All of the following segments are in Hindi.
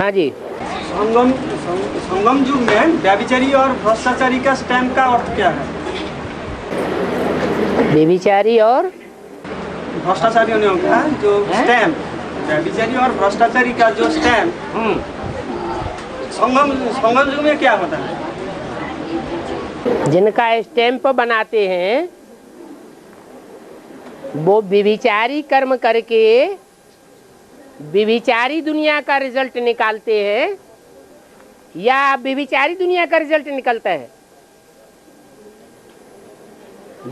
हाँ जी। संगम युग में व्यभिचारी और भ्रष्टाचारी का स्टैम्प का अर्थ क्या है? व्यभिचारी और भ्रष्टाचारी होने का जो स्टैम्प, व्यभिचारी और भ्रष्टाचारी का जो स्टैम्प संगम युग में क्या होता है? जिनका स्टैम्प बनाते हैं वो व्यभिचारी कर्म करके व्यभिचारी दुनिया का रिजल्ट निकालते हैं या व्यभिचारी दुनिया का रिजल्ट निकलता है?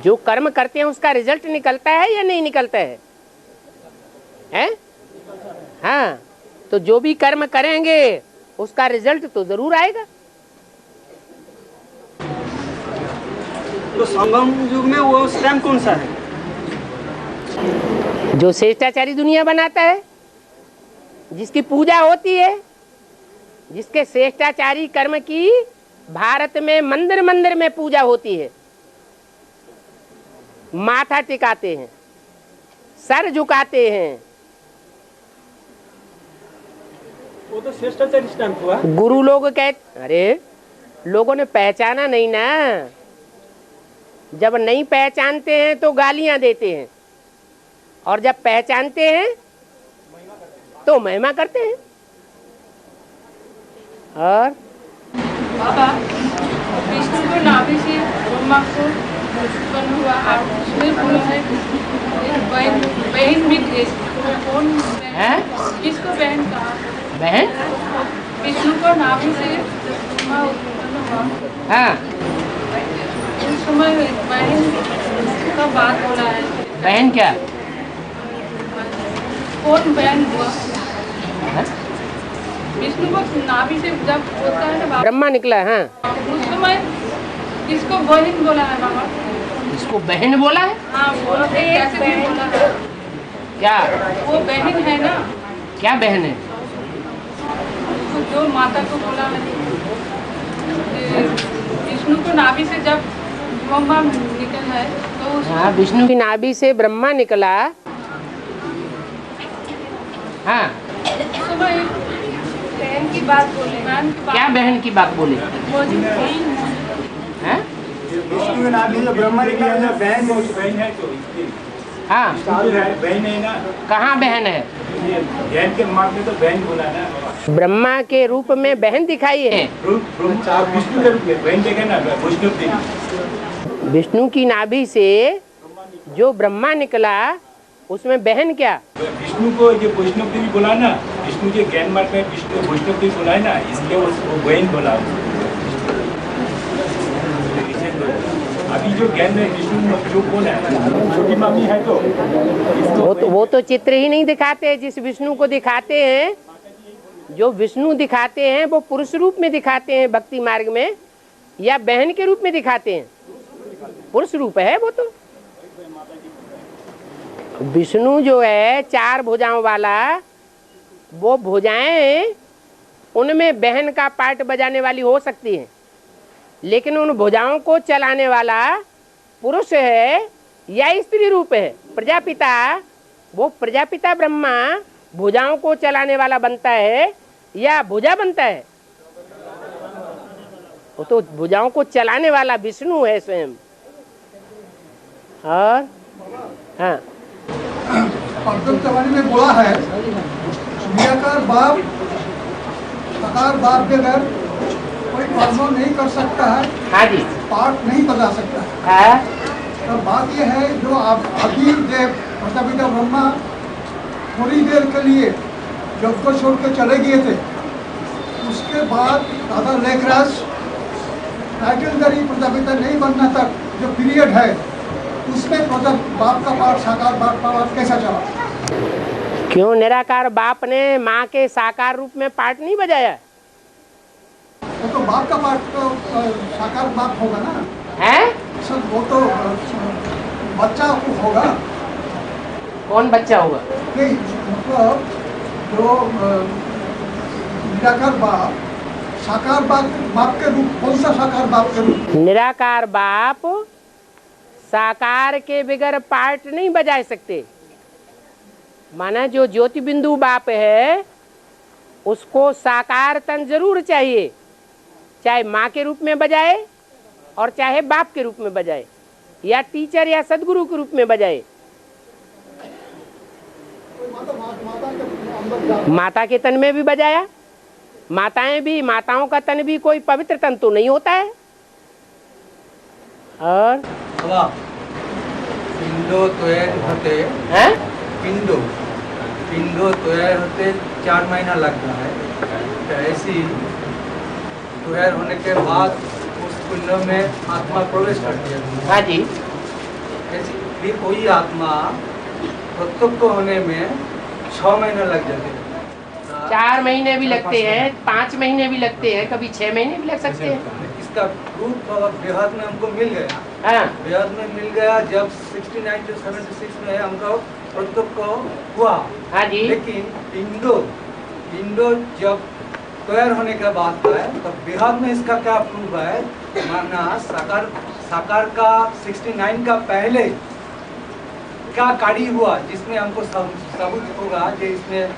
जो कर्म करते हैं उसका रिजल्ट निकलता है या नहीं निकलता है? हैं? हाँ, तो जो भी कर्म करेंगे उसका रिजल्ट तो जरूर आएगा। तो संगम युग में वो स्टैम्प कौन सा है? जो श्रेष्ठाचारी दुनिया बनाता है, जिसकी पूजा होती है, जिसके श्रेष्ठाचारी कर्म की भारत में मंदिर मंदिर में पूजा होती है, माथा टिकाते हैं, सर झुकाते हैं, वो तो श्रेष्ठाचारी स्टैम्प हुआ। गुरु लोग कहते, अरे लोगों ने पहचाना नहीं ना, जब नहीं पहचानते हैं तो गालियां देते हैं और जब पहचानते हैं तो महिमा करते हैं। और बाबा विष्णु को नाभि से ब्रह्मा को उत्पन्न हुआ और उसमें बोला है बहन भी कौन है? किसको बहन कहा? बहन? विष्णु को नाभि से ब्रह्मा उत्पन्न हुआ। हाँ, उस समय बहन का बात बोला है। बहन क्या? कौन बहन हुआ? है? विष्णु को नाभि से जब होता है ना ब्रह्मा निकला। हाँ, उस समय किसको बहन बोला है बाबा? इसको बहन बोला है? हाँ बोला है, कैसे भी बोला है? क्या वो बहन है ना, क्या बहन है? उसको जो माता को बोला है कि विष्णु को नाभि से जब ब्रह्मा निकल है तो हाँ, विष्णु की नाभि से ब्रह्मा निकला। हाँ, उस समय बहन की बात बोले। बहन की क्या बहन की बात बोली? हैं? विष्णु के नाभि से ब्रह्मा निकला है, बहन है तो हाँ, बहन है ना। कहाँ बहन है? बहन के मार्ग में तो बहन बोला ना। ब्रह्मा के रूप में बहन दिखाई है। विष्णु के रूप में बहन देखे ना, वैष्णव देवी। विष्णु की नाभि से जो ब्रह्मा निकला उसमें बहन क्या? विष्णु को जो वैष्णव देवी बोला ना, विष्णु के ज्ञान मार्ग में विष्णु वैष्णव देवी बोला है ना, इसलिए वो बहन बोला। अभी जो ज्ञान में विष्णु जो कौन है, छोटी मामी है तो वो तो चित्र ही नहीं दिखाते। जिस विष्णु को दिखाते हैं, जो विष्णु दिखाते हैं वो पुरुष रूप में दिखाते हैं भक्ति मार्ग में, या बहन के रूप में दिखाते हैं? पुरुष रूप है वो तो। विष्णु जो है 4 भुजाओं वाला, वो भुजाएं उनमें बहन का पार्ट बजाने वाली हो सकती है, लेकिन उन भुजाओं को चलाने वाला पुरुष है या स्त्री रूप है। प्रजापिता, वो प्रजापिता ब्रह्मा भुजाओं को चलाने वाला बनता है या भुजा बनता है? वो तो भुजाओं को चलाने वाला विष्णु है स्वयं। और हाँ, में बोला है निराकार बाप साकार बाप के घर कोई परफॉर्म नहीं कर सकता है। हाँ जी, पार्ट नहीं बजा सकता है। हाँ, तो बात यह है जो आप अभी जब प्रजापिता ब्रह्मा थोड़ी देर के लिए जब को छोड़ के चले गए थे, उसके बाद दादा लेखराज टाइटलधारी प्रजापिता नहीं बनना तक जो पीरियड है उसमें बाप का पार्ट साकार बाप का पार्ट कैसा चला? क्यों निराकार बाप ने माँ के साकार रूप में पार्ट नहीं बजाया? तो बाप का पार्ट तो साकार बाप होगा ना है? सर, वो तो बच्चा होगा। कौन बच्चा होगा? नहीं मतलब जो निराकार बाप साकार बाप के रूप, कौन सा साकार बाप के रूप? निराकार बाप साकार के बगैर पार्ट नहीं बजा सकते। माना जो ज्योति बिंदु बाप है उसको साकार तन जरूर चाहिए, चाहे माँ के रूप में बजाए और चाहे बाप के रूप में बजाए या टीचर या सदगुरु के रूप में बजाए। माता के तन में भी बजाया, माताओं का तन भी कोई पवित्र तन तो नहीं होता है। और पिंडो तैयार होते हैं पिंडो तैयार होते 4 महीना लगता है। तो ऐसी तैयार होने के बाद उस पिंड में आत्मा प्रवेश करती है। हाँ जी, ऐसी फिर कोई आत्मा प्रत्यक्ष होने में 6 महीने लग जाते हैं। 4 महीने भी लगते हैं, 5 महीने भी लगते हैं, कभी 6 महीने भी लग सकते हैं। इसका प्रूफ बेहद में हमको मिल गया। हाँ, बेहद में मिल गया जब 69 से 76 में हमको प्रत्यक्ष हुआ। हाँ जी, लेकिन इंडो जब तैयार होने के बाद है तो बेहद में इसका क्या प्रूफ है, माना साकार का 69 का पहले क्या कार्य हुआ जिसमें हमको सबूत होगा कि इसमें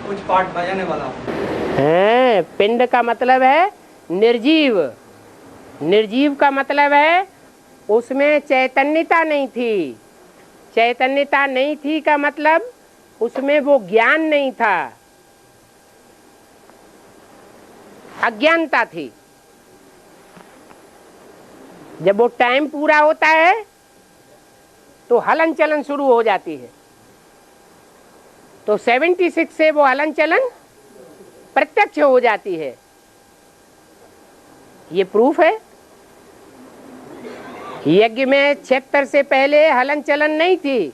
कुछ पार्ट बजाने वाला है। पिंड का मतलब है निर्जीव, निर्जीव का मतलब है उसमें चैतन्यता नहीं थी। चैतन्यता नहीं थी का मतलब उसमें वो ज्ञान नहीं था, अज्ञानता थी। जब वो टाइम पूरा होता है तो हलन चलन शुरू हो जाती है। तो 76 से वो हलन चलन प्रत्यक्ष हो जाती है। ये प्रूफ है। यज्ञ में 76 से पहले हलन चलन नहीं थी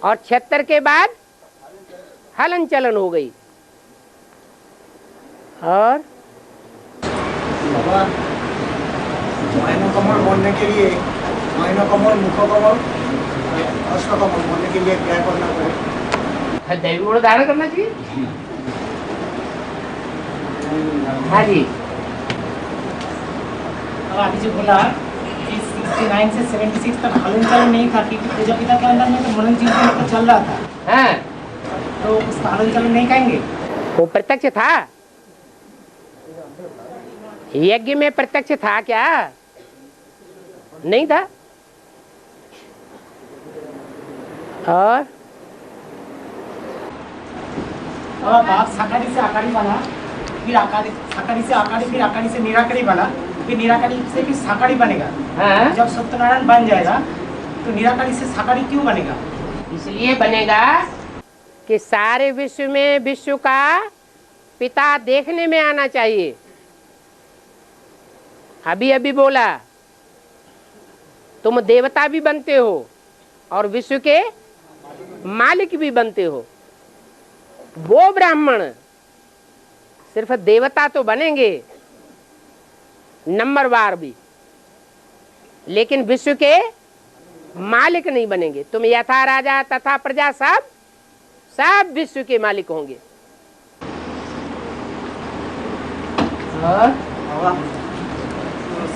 और 76 के बाद हलन चलन हो गई। और माइनो कमल बनने के लिए, माइनो कमल, मुख कमल, अष्ट कमल बनने के लिए क्या करना पड़ेगा? दैवी गुण धारण करना चाहिए। हाँ जी, अब अभी जो बोला कि 69 से 76 तक हलन चलन नहीं था क्योंकि पूजा पिता के अंदर में तो मनन जीवन तो चल रहा था। हाँ, तो उसका हलन चलन नहीं कहेंगे। वो प्रत्यक्ष था। यज्ञ में प्रत्यक्ष था क्या? नहीं था। और बाप साकारी से आकारी बना, फिर आकारी, साकारी से आकारी, फिर आकारी से निराकारी बना, फिर निराकारी से भी साकारी बनेगा। हाँ? जब सत्यनारायण बन जाएगा तो निराकारी से साकारी क्यों बनेगा? इसलिए बनेगा कि सारे विश्व में विश्व का पिता देखने में आना चाहिए। अभी अभी बोला तुम देवता भी बनते हो और विश्व के मालिक भी बनते हो। वो ब्राह्मण सिर्फ देवता तो बनेंगे नंबरवार भी, लेकिन विश्व के मालिक नहीं बनेंगे। तुम यथा राजा तथा प्रजा सब विश्व के मालिक होंगे। और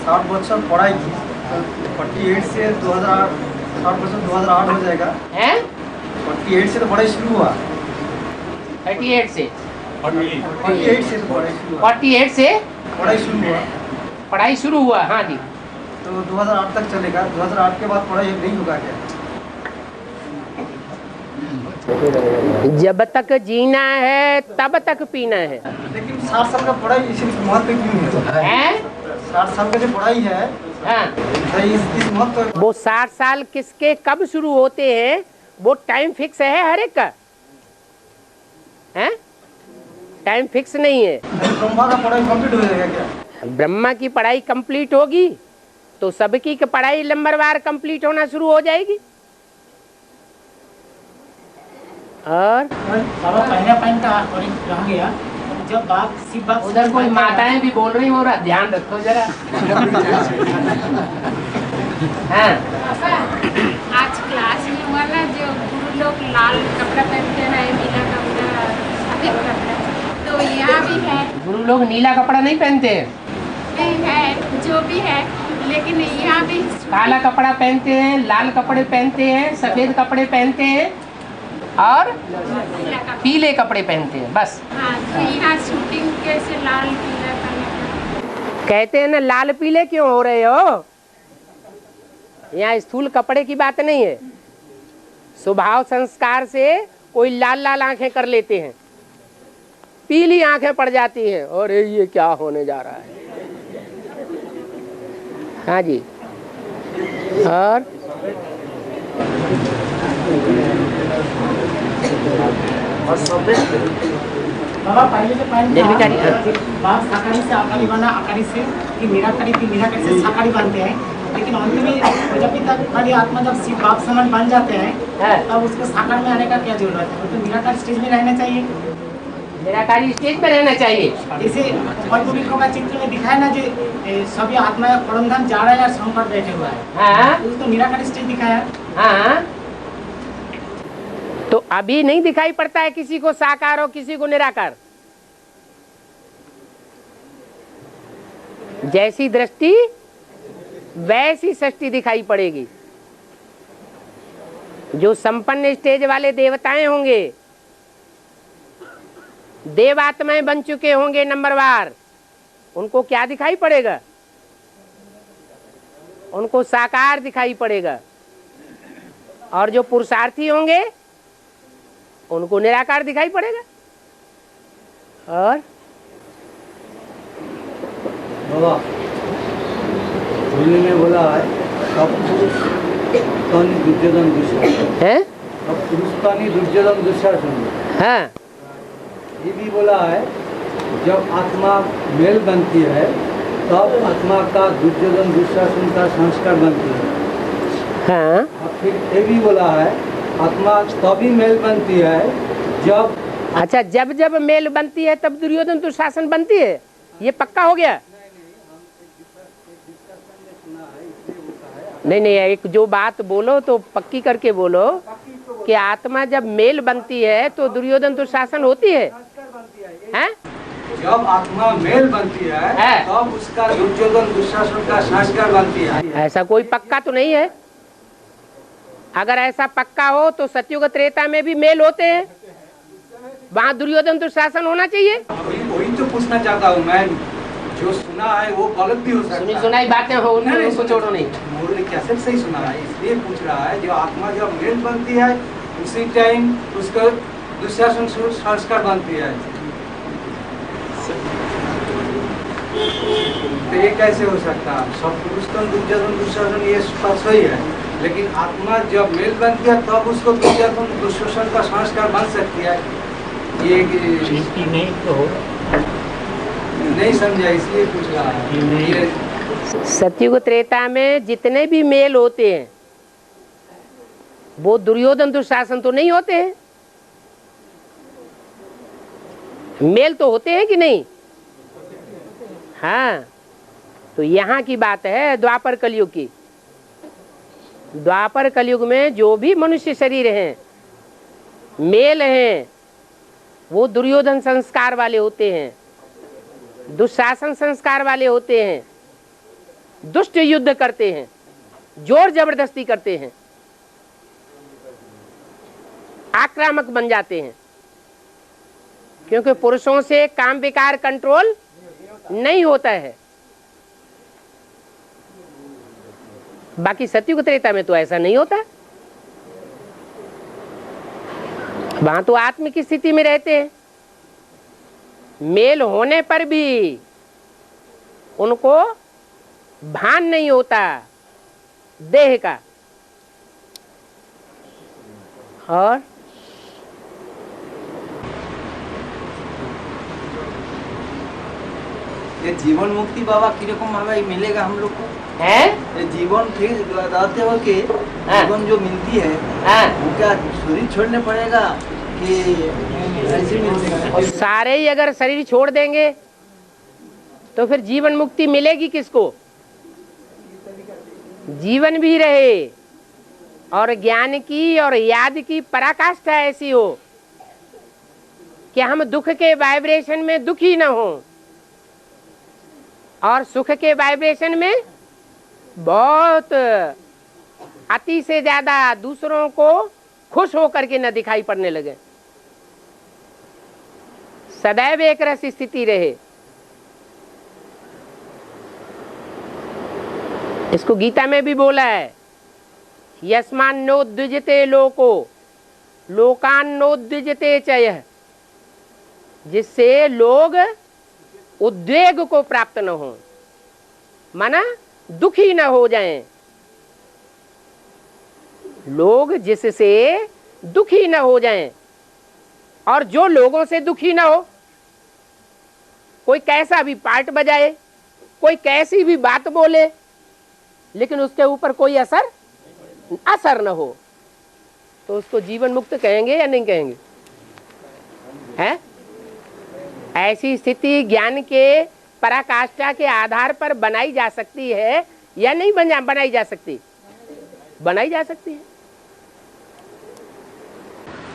60 बच्चों पढ़ाई की 48 से 2008, 60 बच्चों 2008 हो जाएगा। हैं? 48 से तो पढ़ाई शुरू हुआ। 38 से 48 से तो पढ़ाई शुरू हुआ। 48 से पढ़ाई शुरू हुआ पढ़ाई शुरू हुआ। हाँ जी, तो 2008 तक चलेगा। 2008 के बाद पढ़ाई नहीं होगा क्या? जब तक जीना है तब तक पीना है। लेकिन 60 साल का पढ़ाई इस महत्व क्यों है? हैं? 60 साल का जो पढ़ाई है हाँ, तो इस महत्व। वो 60 साल किसके कब शुरू होते हैं वो टाइम फिक्स है हर एक का। हैं? टाइम फिक्स नहीं है। ब्रह्मा का पढ़ाई कंप्लीट हो जाएगा क्या? ब्रह्मा की पढ़ाई कंप्लीट होगी तो सबकी की पढ़ाई नंबरवार कंप्लीट होना शुरू हो जाएगी। और बाबा पहला पॉइंट रह गया, जब बाप शिव बाप उधर कोई माताएं भी बोल रही हो रहा, ध्यान रखो जरा। हाँ, आज क्लास में हुआ ना, जो गुरु लोग लाल कपड़ा पहनते हैं, नीला कपड़ा, सफेद कपड़ा, तो यहाँ भी है। गुरु लोग नीला कपड़ा नहीं पहनते हैं, नहीं है, जो भी है, लेकिन यहाँ भी काला कपड़ा पहनते हैं, लाल कपड़े पहनते हैं, सफेद कपड़े पहनते हैं। और पीला कपड़ा। पीले कपड़े पहनते हैं, बस। हाँ, तो यहाँ शूटिंग कैसे लाल पीला करना पड़ा? कहते हैं ना, लाल पीले क्यों हो रहे हो? यहाँ स्थूल कपड़े की बात नहीं है। स्वभाव संस्कार से कोई लाल लाल आंखें कर लेते हैं, पीली आंखें पड़ जाती हैं, और ये क्या होने जा रहा है। हाँ जी। और बाबा पहले जो पॉइंट निर्विकारी, हाँ। बाप साकारी से आकारी बना, आकारी से कि निराकारी थी, निराकारी से साकारी बनते हैं, लेकिन अंत में जब तक हमारी आत्मा जब शिव बाप समान बन जाते हैं तब उसको साकार में आने का क्या जरूरत है? तो निराकार स्टेज में रहना चाहिए। निराकारी स्टेज में रहना चाहिए। जैसे पद्मवृक्षों का चित्र में दिखाया ना, जो सभी आत्मा परमधाम जा रहा है और संकट बैठे हुआ है, हाँ उसको निराकार स्टेज दिखाया। हाँ। तो अभी नहीं दिखाई पड़ता है किसी को साकार और किसी को निराकार। जैसी दृष्टि वैसी सृष्टि दिखाई पड़ेगी। जो संपन्न स्टेज वाले देवताएं होंगे, देवात्माएं बन चुके होंगे नंबरवार, उनको क्या दिखाई पड़ेगा? उनको साकार दिखाई पड़ेगा। और जो पुरुषार्थी होंगे उनको निराकार दिखाई पड़ेगा। और बाबा ने बोला है सब पुरुष दुर्योधन दुशासन है, सब पुरुष का नहीं दुर्योधन दुशासन। हाँ ये भी बोला है जब आत्मा मेल बनती है तब आत्मा का दुर्योधन दुशासन का संस्कार बनती है। हाँ। और फिर ये भी बोला है आत्मा तभी मेल बनती है जब, अच्छा, जब जब मेल बनती है तब दुर्योधन दुशासन बनती है, ये पक्का हो गया? नहीं नहीं, एक जो बात बोलो तो पक्की करके बोलो कि आत्मा जब मेल बनती है तो दुर्योधन दुशासन होती है, हैं? जब आत्मा मेल बनती है तब उसका दुर्योधन दुशासन का संस्कार बनती है। ऐसा कोई पक्का तो नहीं है। अगर ऐसा पक्का हो तो सतयुग त्रेता में भी मेल होते हैं, वहाँ दुर्योधन दुशासन होना चाहिए। वही तो पूछना चाहता हूँ मैं, जो सुना है वो गलत भी हो सकता है। सुनी सुनाई बातें हो, उनको छोड़ो नहीं। मुरली कैसे सही सुना है, इसलिए पूछ रहा है। जो आत्मा जब मेल बनती है उसी टाइम उसका दुशासन संस्कार बनती है। तो ये कैसे हो सकता है? सब पुरुष तो दुर्योधन दुशासन ये स्पष्ट ही है, लेकिन आत्मा जब मेल बनती है तब उसको दुर्योधन दुशासन का संस्कार बन सकती है। ये नहीं तो नहीं समझा, इसलिए पूछ रहा है। ये सतयुग त्रेता में जितने भी मेल होते हैं वो दुर्योधन दुशासन तो नहीं होते हैं। मेल तो होते हैं कि नहीं? हाँ। तो यहाँ की बात है द्वापर कलयुग की। द्वापर कलयुग में जो भी मनुष्य शरीर हैं, मेल हैं, वो दुर्योधन संस्कार वाले होते हैं, दुशासन संस्कार वाले होते हैं, दुष्ट युद्ध करते हैं, जोर जबरदस्ती करते हैं, आक्रामक बन जाते हैं, क्योंकि पुरुषों से काम विकार कंट्रोल नहीं होता है। बाकी सतयुग त्रेता में तो ऐसा नहीं होता। वहां तो आत्म की स्थिति में रहते हैं। मेल होने पर भी उनको भान नहीं होता देह का। और ये जीवन मुक्ति बाबा किरकम भावे मिलेगा हम लोग को? है ये जीवन ठीक रहते हो कि जीवन जो मिलती है वो क्या शरीर छोड़ने पड़ेगा कि ऐसे मिलती? और सारे ही अगर शरीर छोड़ देंगे तो फिर जीवन मुक्ति मिलेगी किसको? जीवन भी रहे और ज्ञान की और याद की पराकाष्ठा ऐसी हो कि हम दुख के वाइब्रेशन में दुखी न हो और सुख के वाइब्रेशन में बहुत अति से ज्यादा दूसरों को खुश होकर के न दिखाई पड़ने लगे। सदैव एक रस स्थिति रहे। इसको गीता में भी बोला है, यस्मान्नोद्विजते लोको लोकान्नोद्विजते चयः, जिससे लोग उद्वेग को प्राप्त न हो, माना दुखी न हो जाएं। लोग जिससे दुखी न हो जाएं, और जो लोगों से दुखी न हो, कोई कैसा भी पार्ट बजाए, कोई कैसी भी बात बोले, लेकिन उसके ऊपर कोई असर न हो, तो उसको जीवन मुक्त कहेंगे या नहीं कहेंगे? हैं? ऐसी स्थिति ज्ञान के पराकाष्ठा के आधार पर बनाई जा सकती है या नहीं बनाई जा सकती? बनाई जा सकती है।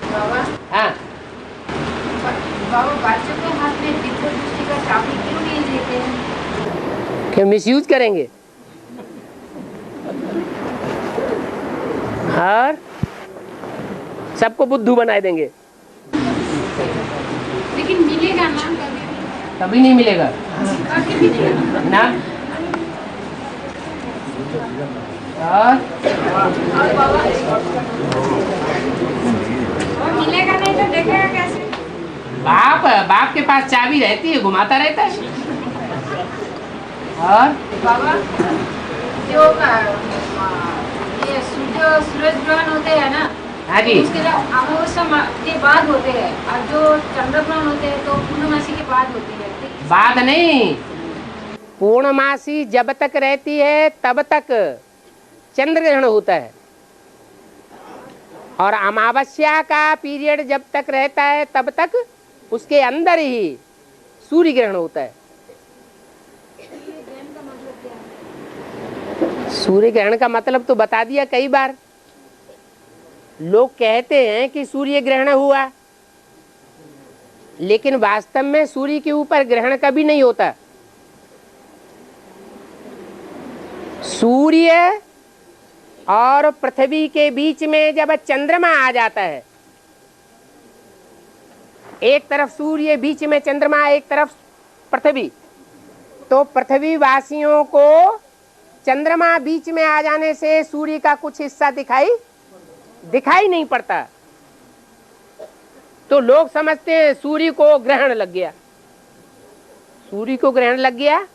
बाबा, हाँ, बाबा बच्चों के हाथ में दिव्य दृष्टि का चाबी क्यों नहीं देते हैं? क्यों मिसयूज करेंगे? और सबको बुद्धू बना देंगे। लेकिन मिलेगा ना कभी नहीं मिलेगा कभी मिलेगा ना। और बाबा और मिलेगा नहीं तो देखेगा कैसे? बाप के पास चाबी रहती है, घुमाता रहता है। और बाबा जो ये सूरज ग्रहण होते हैं ना, हाँ जी, उसके अमावस्या के बाद होते हैं, और जो चंद्र ग्रहण होते हैं तो पूर्णमासी के बाद होती है। बाद नहीं, पूर्णमासी जब तक रहती है तब तक चंद्र ग्रहण होता है, और अमावस्या का पीरियड जब तक रहता है तब तक उसके अंदर ही सूर्य ग्रहण होता है। सूर्य ग्रहण का मतलब तो बता दिया कई बार। लोग कहते हैं कि सूर्य ग्रहण हुआ, लेकिन वास्तव में सूर्य के ऊपर ग्रहण कभी नहीं होता। सूर्य और पृथ्वी के बीच में जब चंद्रमा आ जाता है, एक तरफ सूर्य, बीच में चंद्रमा, एक तरफ पृथ्वी, तो पृथ्वी वासियों को चंद्रमा बीच में आ जाने से सूर्य का कुछ हिस्सा दिखाई नहीं पड़ता, तो लोग समझते हैं सूर्य को ग्रहण लग गया। सूर्य को ग्रहण लग गया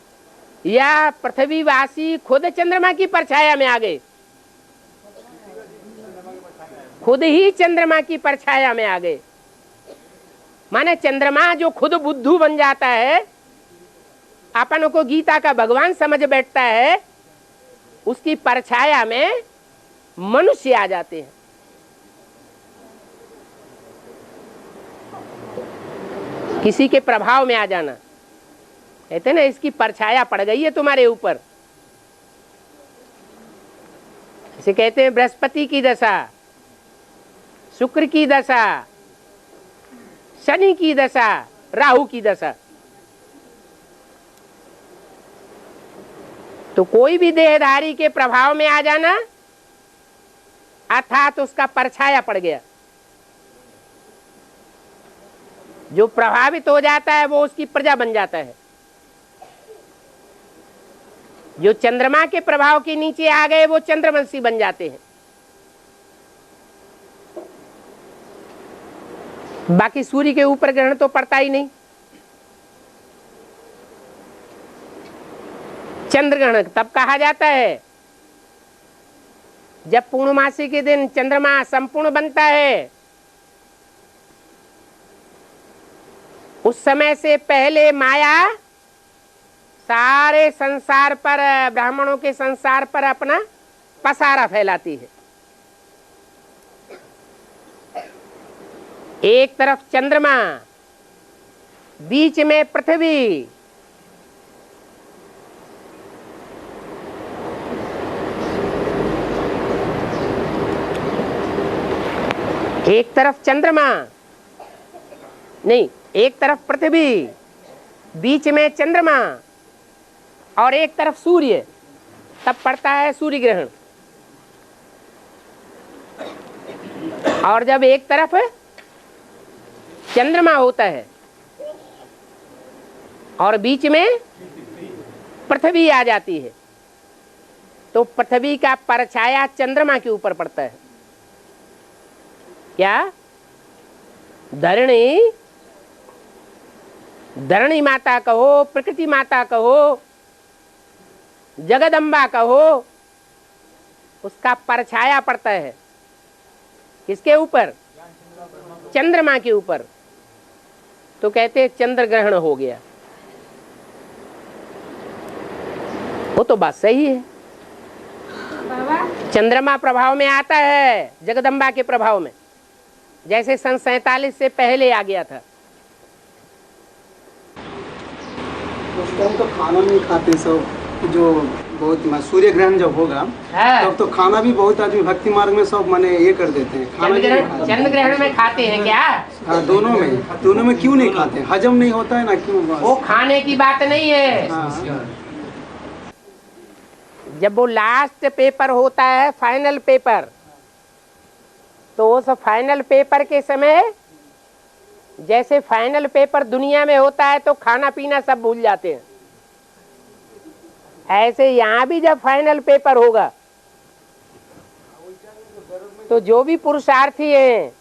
या पृथ्वीवासी खुद चंद्रमा की परछाया में आ गए, खुद ही चंद्रमा की परछाया में आ गए। माने चंद्रमा जो खुद बुद्धू बन जाता है, अपन को गीता का भगवान समझ बैठता है, उसकी परछाया में मनुष्य आ जाते हैं। किसी के प्रभाव में आ जाना, कहते ना इसकी परछाया पड़ गई है तुम्हारे ऊपर। इसे कहते हैं बृहस्पति की दशा, शुक्र की दशा, शनि की दशा, राहु की दशा। तो कोई भी देहधारी के प्रभाव में आ जाना अर्थात उसका परछाया पड़ गया। जो प्रभावित हो जाता है वो उसकी प्रजा बन जाता है। जो चंद्रमा के प्रभाव के नीचे आ गए वो चंद्रवंशी बन जाते हैं। बाकी सूर्य के ऊपर ग्रहण तो पड़ता ही नहीं। चंद्र ग्रहण तब कहा जाता है जब पूर्णमासी के दिन चंद्रमा संपूर्ण बनता है। उस समय से पहले माया सारे संसार पर, ब्राह्मणों के संसार पर अपना पसारा फैलाती है। एक तरफ चंद्रमा, बीच में पृथ्वी, एक तरफ चंद्रमा नहीं, एक तरफ पृथ्वी, बीच में चंद्रमा और एक तरफ सूर्य, तब पड़ता है सूर्य ग्रहण। और जब एक तरफ चंद्रमा होता है और बीच में पृथ्वी आ जाती है, तो पृथ्वी का परछाया चंद्रमा के ऊपर पड़ता है। क्या? धरणी माता कहो, प्रकृति माता कहो, जगदम्बा कहो, उसका परछाया पड़ता है किसके ऊपर? चंद्रमा के ऊपर। तो कहते चंद्र ग्रहण हो गया। वो तो बात सही है। चंद्रमा प्रभाव में आता है जगदम्बा के प्रभाव में, जैसे सन 47 से पहले आ गया था। उस टाइम तो खाना नहीं खाते सब, जो बहुत सूर्य ग्रहण जब होगा तब तो खाना भी बहुत आदमी भक्ति मार्ग में सब माने ये कर देते हैं। खाना चंद्र ग्रहण में खाते हैं क्या? हाँ, दोनों में क्यों नहीं खाते? हजम नहीं होता है ना, क्यों? वो खाने की बात नहीं है। जब वो लास्ट पेपर होता है, फाइनल पेपर, तो उस फाइनल पेपर के समय, जैसे फाइनल पेपर दुनिया में होता है तो खाना पीना सब भूल जाते हैं, ऐसे यहाँ भी जब फाइनल पेपर होगा तो जो भी पुरुषार्थी हैं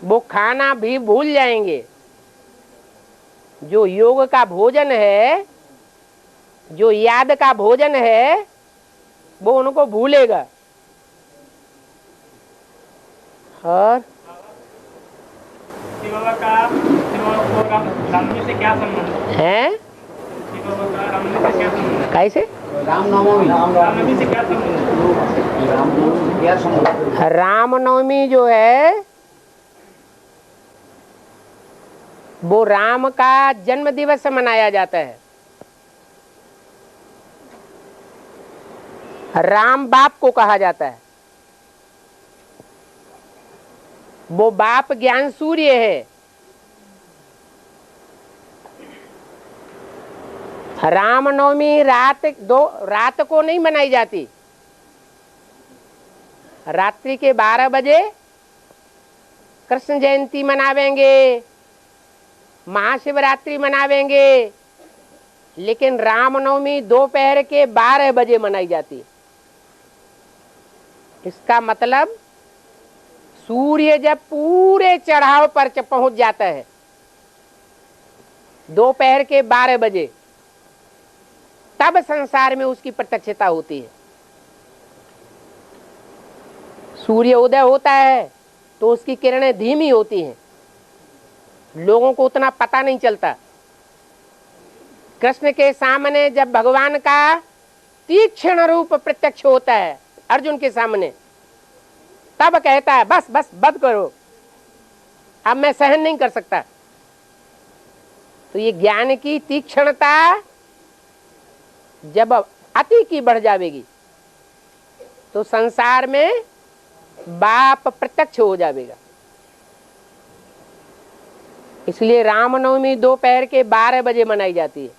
वो खाना भी भूल जाएंगे। जो योग का भोजन है, जो याद का भोजन है, वो उनको भूलेगा। और बाबा का रामनवमी से क्या संबंध है? कैसे? रामनवमी से क्या संबंध? रामनवमी जो है वो राम का जन्म दिवस मनाया जाता है। राम बाप को कहा जाता है। वो बाप ज्ञान सूर्य है। रामनवमी रात को नहीं मनाई जाती। रात्रि के 12 बजे कृष्ण जयंती मनावेंगे, महाशिवरात्रि मनावेंगे, लेकिन रामनवमी दोपहर के 12 बजे मनाई जाती है। इसका मतलब सूर्य जब पूरे चढ़ाव पर पहुंच जाता है दोपहर के 12 बजे, तब संसार में उसकी प्रत्यक्षता होती है। सूर्य उदय होता है तो उसकी किरणें धीमी होती हैं, लोगों को उतना पता नहीं चलता। कृष्ण के सामने जब भगवान का तीक्ष्ण रूप प्रत्यक्ष होता है अर्जुन के सामने, तब कहता है बस बस बंद करो, अब मैं सहन नहीं कर सकता। तो ये ज्ञान की तीक्ष्णता जब अति की बढ़ जाएगी तो संसार में बाप प्रत्यक्ष हो जाएगा। इसलिए रामनवमी दोपहर के 12 बजे मनाई जाती है।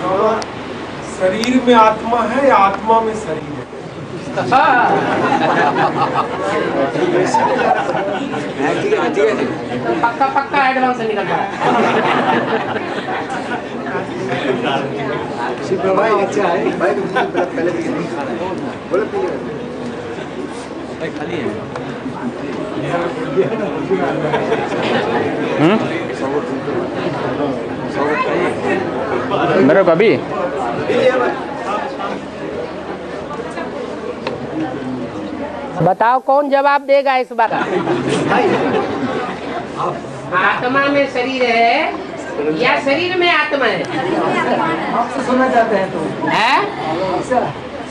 और शरीर में आत्मा है या आत्मा में शरीर है? पक्का पक्का एडवांस निकल रहा है। अच्छा है भाई, पहले बोलो खाली है। मेरे को अभी बताओ कौन जवाब देगा इस बात का? आत्मा में शरीर है या शरीर में आत्मा है? आपसे सुनना चाहते हैं तो है?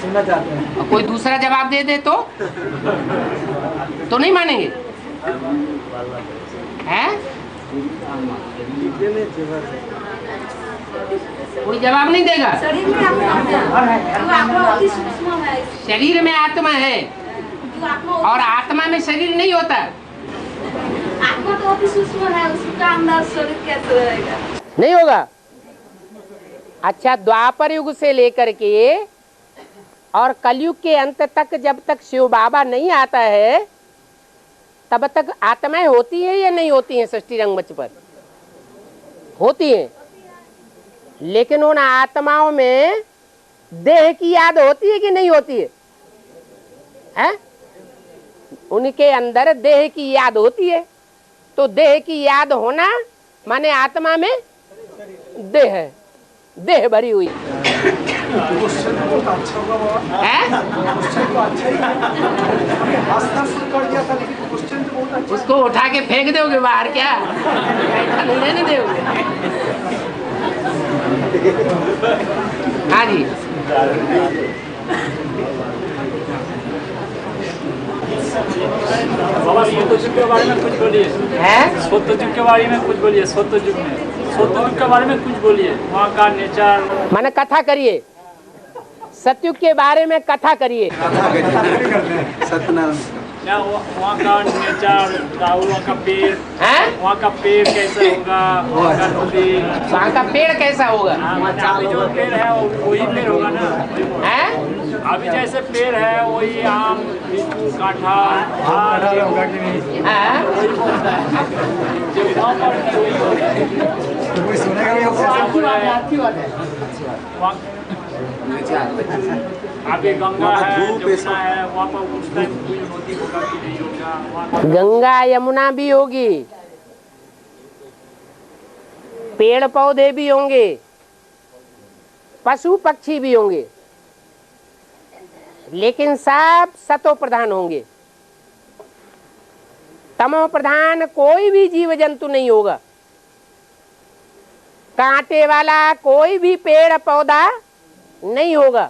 सुनना चाहते हैं। कोई दूसरा जवाब दे दे तो नहीं मानेंगे? है? कोई जवाब नहीं देगा। शरीर में आत्मा है और आत्मा में शरीर नहीं होता। आत्मा तो अति सूक्ष्म है, उसका अंदर शरीर कैसे रहेगा? नहीं होगा। अच्छा, द्वापर युग से लेकर के और कलयुग के अंत तक जब तक शिव बाबा नहीं आता है तब तक आत्माएं होती है या नहीं होती हैं? सृष्टि रंगमंच पर होती हैं, लेकिन उन आत्माओं में देह की याद होती है कि नहीं होती है? हैं? उनके अंदर देह की याद होती है। तो देह की याद होना माने आत्मा में देह है, देह भरी हुई उसको उठा के फेंक दोगे बाहर क्या? ऐसा नहीं रहने दोगे? हाँ जी, बाबा सत्ययुग के बारे में कुछ बोलिए। सत्ययुग के बारे में कुछ बोलिए। सत्ययुग के बारे में कुछ बोलिए, वहाँ का नेचर। माने कथा करिए, सतयुग के बारे में कथा करिए। क्या वहाँ का नेचर, वहाँ का पेड़, वहाँ का पेड़ कैसा होगा, वहाँ का नदी, वहाँ का पेड़ कैसा होगा? अभी जो पेड़ है वही पेड़ होगा ना? अभी जैसे पेड़ है वही आम, लीचू, कटहल होगा कि नहीं? आगे गंगा है, यमुना है, वहाँ पर उस टाइम कोई नदी होगा कि नहीं होगा? गंगा यमुना भी होगी, पेड़ पौधे भी होंगे, पशु पक्षी भी होंगे, लेकिन सब सतो प्रधान होंगे। तमो प्रधान कोई भी जीव जंतु नहीं होगा। कांटे वाला कोई भी पेड़ पौधा नहीं होगा,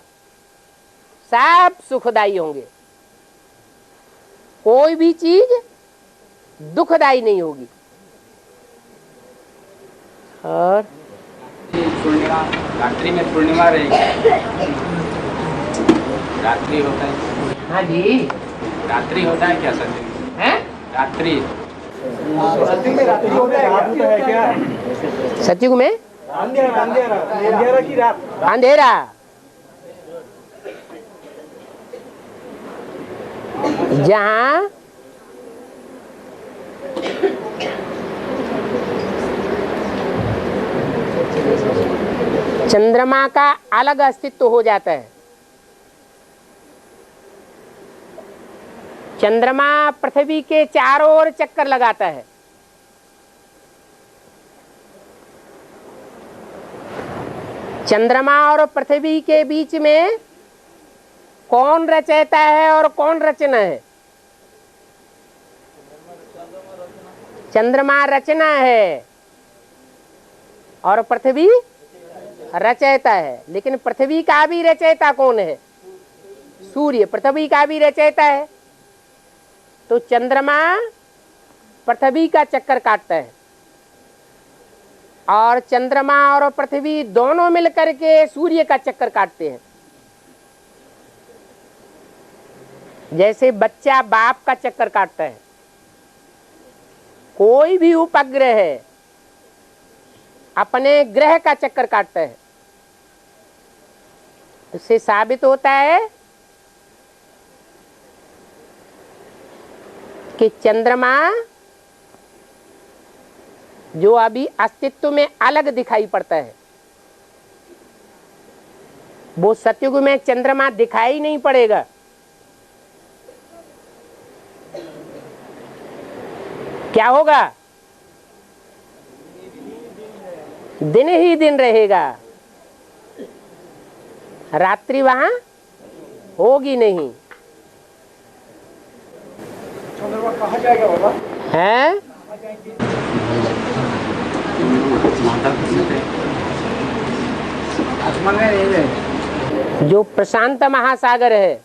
सब सुखदाई होंगे। कोई भी चीज दुखदाई नहीं होगी। और पूर्णिमा, रात्रि में पूर्णिमा रहेगी, रात्रि होता है। हाँ जी, रात्रि होता है क्या सर? है रात्रि सत्युग में रात्रि होता है क्या? सतयुग में अंधेरा की रात, अंधेरा। जहाँ चंद्रमा का अलग अस्तित्व हो जाता है। चंद्रमा पृथ्वी के चारों ओर चक्कर लगाता है। चंद्रमा और पृथ्वी के बीच में कौन रचयिता है और कौन रचना है? चंद्रमा रचना है और पृथ्वी रचयिता है। लेकिन पृथ्वी का भी रचयिता कौन है? सूर्य पृथ्वी का भी रचयिता है। तो चंद्रमा पृथ्वी का चक्कर काटता है और चंद्रमा और पृथ्वी दोनों मिलकर के सूर्य का चक्कर काटते हैं। जैसे बच्चा बाप का चक्कर काटता है, कोई भी उपग्रह है अपने ग्रह का चक्कर काटता है। इससे साबित होता है कि चंद्रमा जो अभी अस्तित्व में अलग दिखाई पड़ता है, वो सतयुग में चंद्रमा दिखाई नहीं पड़ेगा। क्या होगा? दिन ही दिन रहेगा, रात्रि वहां होगी नहीं। चंद्रमा कहाँ जाएगा बाबा? है जो प्रशांत महासागर है,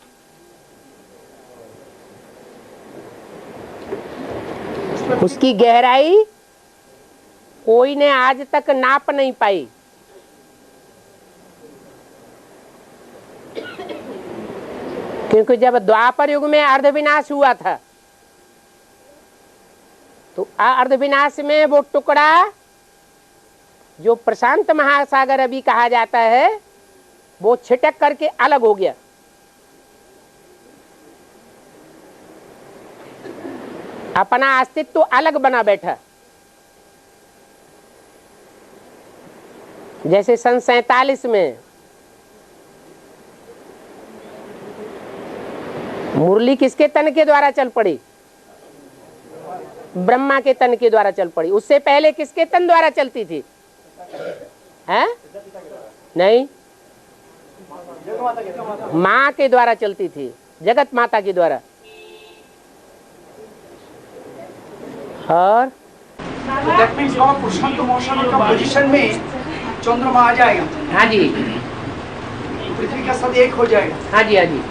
उसकी गहराई कोई ने आज तक नाप नहीं पाई। क्योंकि जब द्वापर युग में अर्धविनाश हुआ था तो अर्धविनाश में वो टुकड़ा जो प्रशांत महासागर अभी कहा जाता है वो छिटक करके अलग हो गया। अपना अस्तित्व तो अलग बना बैठा। जैसे सन 47 में मुरली किसके तन के द्वारा चल पड़ी? ब्रह्मा के तन के द्वारा चल पड़ी। उससे पहले किसके तन द्वारा चलती थी? हैं? नहीं, माँ के द्वारा चलती थी, जगत माता के द्वारा। और दैट मींस और प्रशांत महासागर का पोजीशन में चंद्रमा आ जाएगा। हाँ जी, पृथ्वी का साथ एक हो जाएगा। हाँ जी, हाँ जी।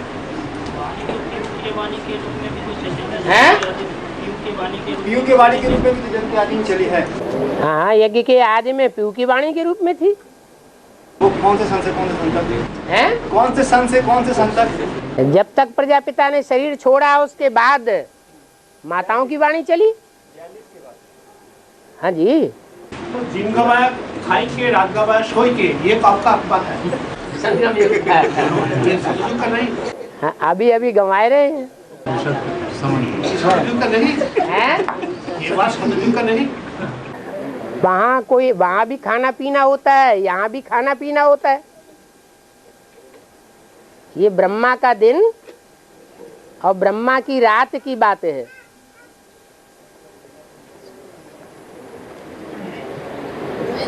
पीयू के वाणी के रूप में भी तो जन की आदि में चली है। हाँ, यज्ञ के आदि में पीयू की वाणी के रूप में थी। वो कौन से सन से कौन से सन तक है? कौन से सन से कौन से सन तक? जब तक प्रजापिता ने शरीर छोड़ा उसके बाद माताओं की वाणी चली। हाँ जी। तो दिन गवाया खाई के, रात गवाया सोई के, ये कब का बात है? संगम युग का। सतयुग का नहीं। हाँ, अभी अभी गंवाए रहे हैं। सतयुग का नहीं है ये बात, सतयुग का नहीं। वहाँ भी खाना पीना होता है, यहाँ भी खाना पीना होता है। ये ब्रह्मा का दिन और ब्रह्मा की रात की बात है।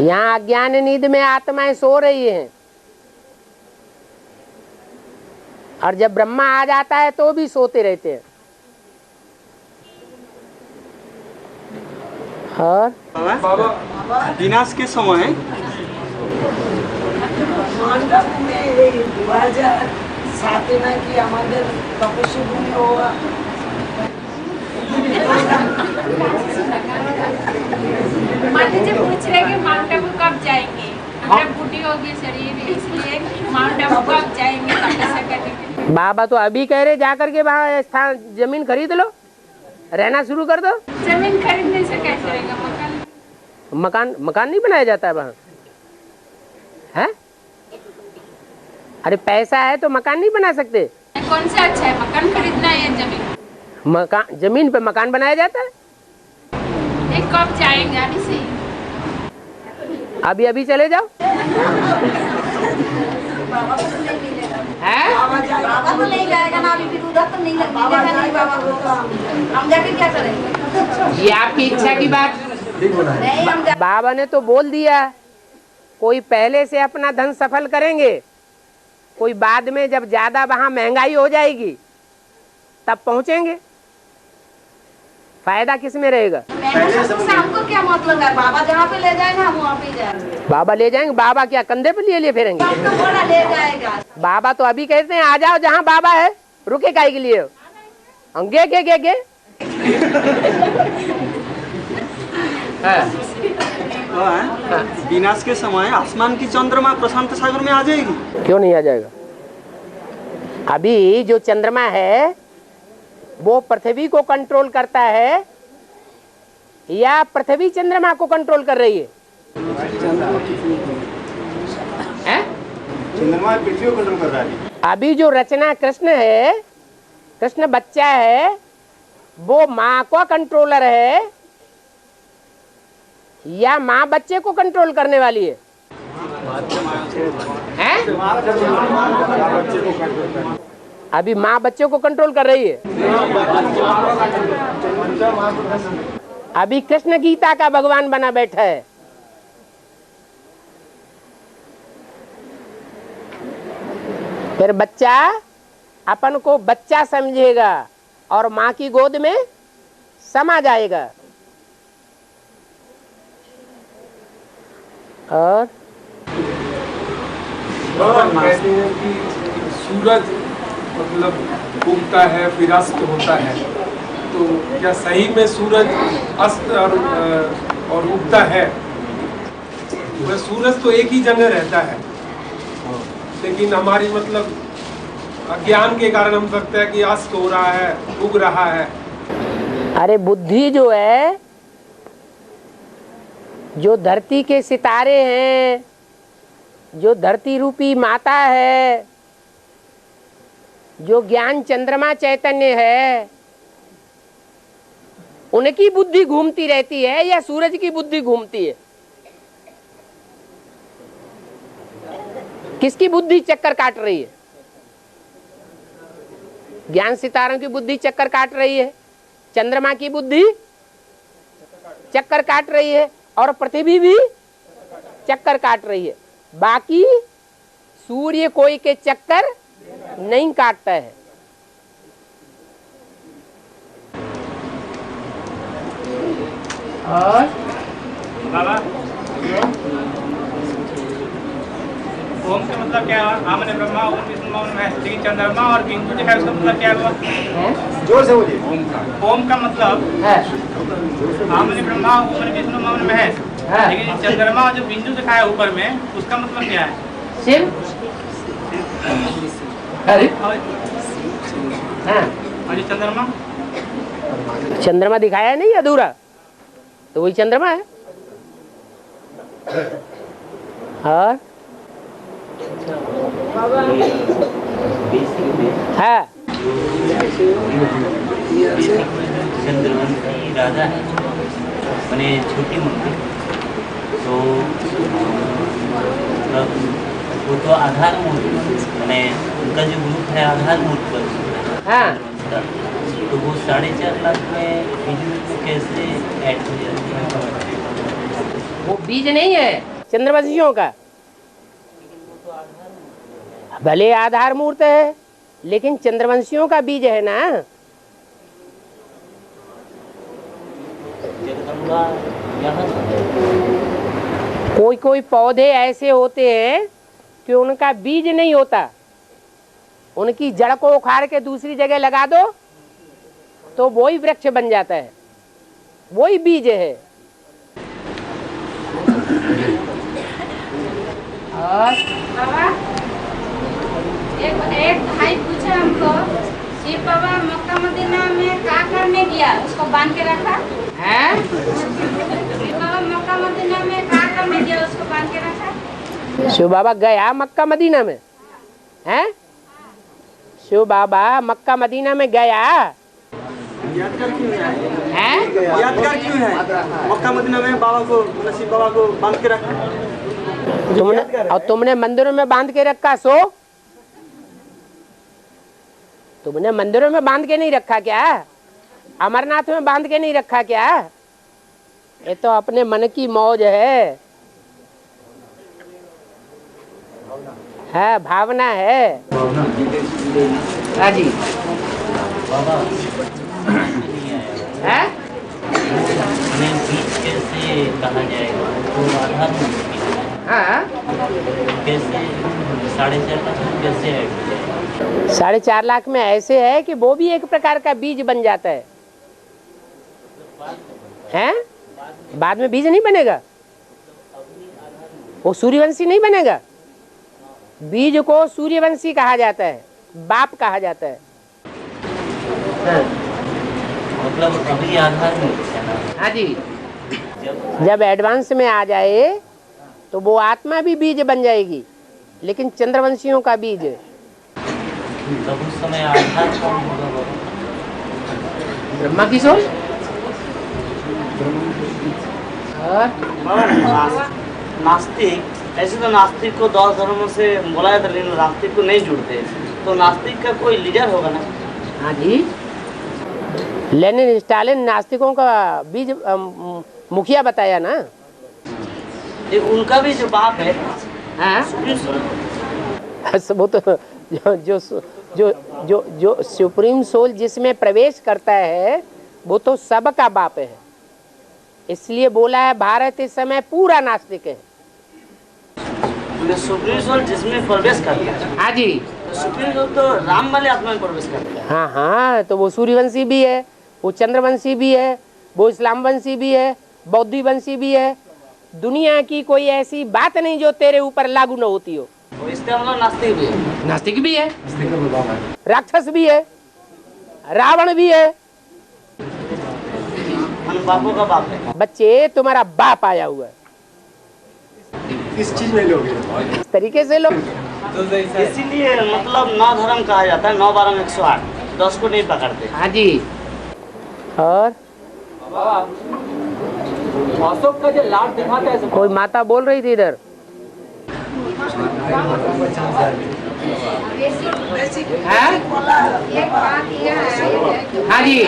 यहाँ अज्ञान नींद में आत्माएं सो रही हैं, और जब ब्रह्मा आ जाता है तो भी सोते रहते हैं। और बाबा विनाश के समय माता जी पूछ रहे कि माउंट आबू कब जाएंगे? हमारा बूढ़ी होगी शरीर, इसलिए माउंट आबू कब जाएंगे तपस्या करने के लिए? बाबा तो अभी कह रहे जा करके वहाँ स्थान जमीन खरीद लो, रहना शुरू कर दो। जमीन खरीदने से कैसे रहेगा? मकान नहीं बनाया जाता है वहाँ, है? अरे पैसा है तो मकान नहीं बना सकते? कौन सा अच्छा है, मकान खरीदना या जमीन? जमीन पे मकान बनाया जाता है। कब जाएंगे? अभी से? अभी चले जाओ। बाबा तो नहीं जाएगा ना, अभी फिर उधर तो नहीं लगेगा नहीं बाबा को, हम जाके क्या करेंगे? ये आपकी इच्छा की बात नहीं, हम बाबा ने तो बोल दिया, कोई पहले से अपना धन सफल करेंगे, कोई बाद में जब ज्यादा वहाँ महंगाई हो जाएगी तब पहुँचेंगे। फायदा किस में रहेगा? हमको क्या मतलब है? बाबा जहाँ पे ले जाएगा हम वहाँ पे जाएंगे। बाबा ले जाएंगे? बाबा क्या कंधे पे लिए फिरेंगे? तो बोला ले जाएगा। बाबा तो अभी कहते हैं आ जाओ जहाँ बाबा है, रुके काहे के लिए? गे विनाश के समय आसमान की चंद्रमा प्रशांत सागर में आ जाएगी। क्यों नहीं आ जाएगा? अभी जो चंद्रमा है वो पृथ्वी को कंट्रोल करता है या पृथ्वी चंद्रमा को कंट्रोल कर रही है? चंद्रमा पृथ्वी को कंट्रोल कर रहा है। अभी जो रचना कृष्ण है, कृष्ण बच्चा है, वो माँ का कंट्रोलर है या माँ बच्चे को कंट्रोल करने वाली है? अभी माँ बच्चे को कंट्रोल कर रही है। अभी कृष्ण गीता का भगवान बना बैठा है। फिर बच्चा अपन को बच्चा समझेगा और माँ की गोद में समा जाएगा। और कहते हैं कि सूरज मतलब उगता है फिर अस्त होता है, तो क्या सही में सूरज अस्त और उगता है? वह सूरज तो एक ही जगह रहता है, लेकिन हमारी मतलब अज्ञान के कारण हम सकते हैं कि अस्त हो रहा है, उग रहा है। अरे बुद्धि जो है जो धरती के सितारे हैं, जो धरती रूपी माता है, जो ज्ञान चंद्रमा चैतन्य है, उनकी बुद्धि घूमती रहती है या सूरज की बुद्धि घूमती है? किसकी बुद्धि चक्कर काट रही है? ज्ञान सितारों की बुद्धि चक्कर काट रही है, चंद्रमा की बुद्धि चक्कर काट रही है, और पृथ्वी भी चक्कर काट रही है। बाकी सूर्य कोई के चक्कर नहीं काटता है। और बाबा ओम का मतलब क्या है? आमने ब्रह्मा ओम विष्णु ओम महेश, लेकिन चंद्रमा और बिंदु जो है उसका मतलब क्या हुआ? जोर से बोलिए। ओम का मतलब आमने ब्रह्मा ओम विष्णु ओम महेश, लेकिन चंद्रमा और जो बिंदु दिखा है ऊपर में उसका मतलब क्या है? शिव। अरे और ये चंद्रमा चंद्रमा दिखाया नहीं अधूरा, तो वही चंद्रमा है। और हाँ चंद्रवंशी राजा है, मैंने छोटी मूर्ति तो वो तो आधार मूर्ति, मैंने उनका जो ग्रुप है आधार मूर्ति पर। हाँ तो वो 4.5 लाख में बीज कैसे ऐड हो जाती है? वो बीज नहीं है चंद्रवंशियों का, भले आधार मूर्त है लेकिन चंद्रवंशियों का बीज है ना। कोई कोई पौधे ऐसे होते हैं कि उनका बीज नहीं होता, उनकी जड़ को उखाड़ के दूसरी जगह लगा दो तो वही वृक्ष बन जाता है, वही बीज है। और बाबा एक भाई पूछा हमको, शिव बाबा मक्का मदीना में क्या करने गया, उसको बांध के रखा है? शिव बाबा मक्का मदीना में क्या करने गया, उसको बांध के रखा? शिव बाबा गया मक्का मदीना में है? शिव बाबा मक्का मदीना में गया यादगार क्यों है? यादगार क्यों है? मक्का मदीना में बाबा को, नसीब बाबा को बांध के रखा। तुमने मंदिरों में बांध के रखा, सो तुमने मंदिरों में बांध के नहीं रखा क्या? अमरनाथ में बांध के नहीं रखा क्या? ये तो अपने मन की मौज है, भावना है। हाँ जी है? बीज कैसे कहा जाएगा? तो आधार हाँ कैसे 4.5 लाख कैसे ऐड हो जाएगा? 4.5 लाख में ऐसे है कि वो भी एक प्रकार का बीज बन जाता है। हैं? बाद में बीज नहीं बनेगा, वो सूर्यवंशी नहीं बनेगा। बीज को सूर्यवंशी कहा जाता है, बाप कहा जाता है। मतलब अभी आधार है ना? हाँ जी, जब एडवांस में आ जाए तो वो आत्मा भी बीज बन जाएगी, लेकिन चंद्रवंशियों का बीज है। तब उस समय आधार कौन होगा? ब्रह्मा की सोच। नास्तिक, ऐसे तो नास्तिक को 10 धर्मों से बोला जाता है, लेकिन नास्तिक को नहीं जुड़ते, तो नास्तिक का कोई लीडर होगा ना? हाँ जी, लेनिन स्टालिन नास्तिकों का बीज मुखिया बताया ना। उनका भी जो बाप है, हाँ? वो तो जो जो जो जो सुप्रीम सोल जिसमें प्रवेश करता है वो तो सबका बाप है, इसलिए बोला है भारत इस समय पूरा नास्तिक है। सुप्रीम सोल जिसमें प्रवेश करता है, हाँ जी, तो सुप्रीम सोल तो राम वाले आत्मा में प्रवेश करता है। हाँ हाँ, तो वो सूर्यवंशी भी है, वो चंद्रवंशी भी है, वो इस्लाम वंशी भी है, बौद्धी वंशी भी है। दुनिया की कोई ऐसी बात नहीं जो तेरे ऊपर लागू न होती हो। इसका मतलब नास्तिक भी है, नास्तिक भी है, राक्षस भी है, रावण भी है, बापों का बाप है। बच्चे तुम्हारा बाप आया हुआ है। किस चीज में लोगे? इस तरीके से लोग इसीलिए मतलब 9 धर्म कहा जाता है, 9 12 108, 10 को नहीं पकड़ते। हाँ जी। और अशोक का जो लाड दिखाता है, कोई माता बोल रही थी इधर। हाँ? हाँ जी।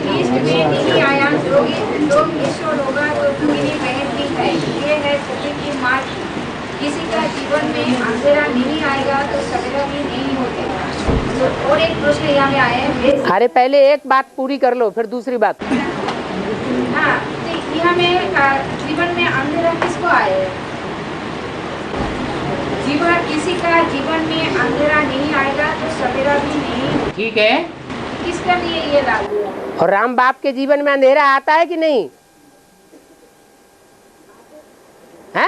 लिस्ट में नहीं आया लोग ईश्वर होगा तो मेरी बहन भी है। ये है सत्य की मार्ग। किसी का जीवन में अंधेरा नहीं आएगा तो सवेरा भी नहीं होगा। तो और एक प्रश्न यहाँ में आया है। अरे पहले एक बात पूरी कर लो फिर दूसरी बात। हाँ, तो यहाँ में जीवन में अंधेरा किसको आए? किसी का जीवन में अंधेरा नहीं आएगा तो सवेरा भी नहीं। ठीक है, किसका लिए ये लागू है? और राम बाप के जीवन में अंधेरा आता है कि नहीं? है?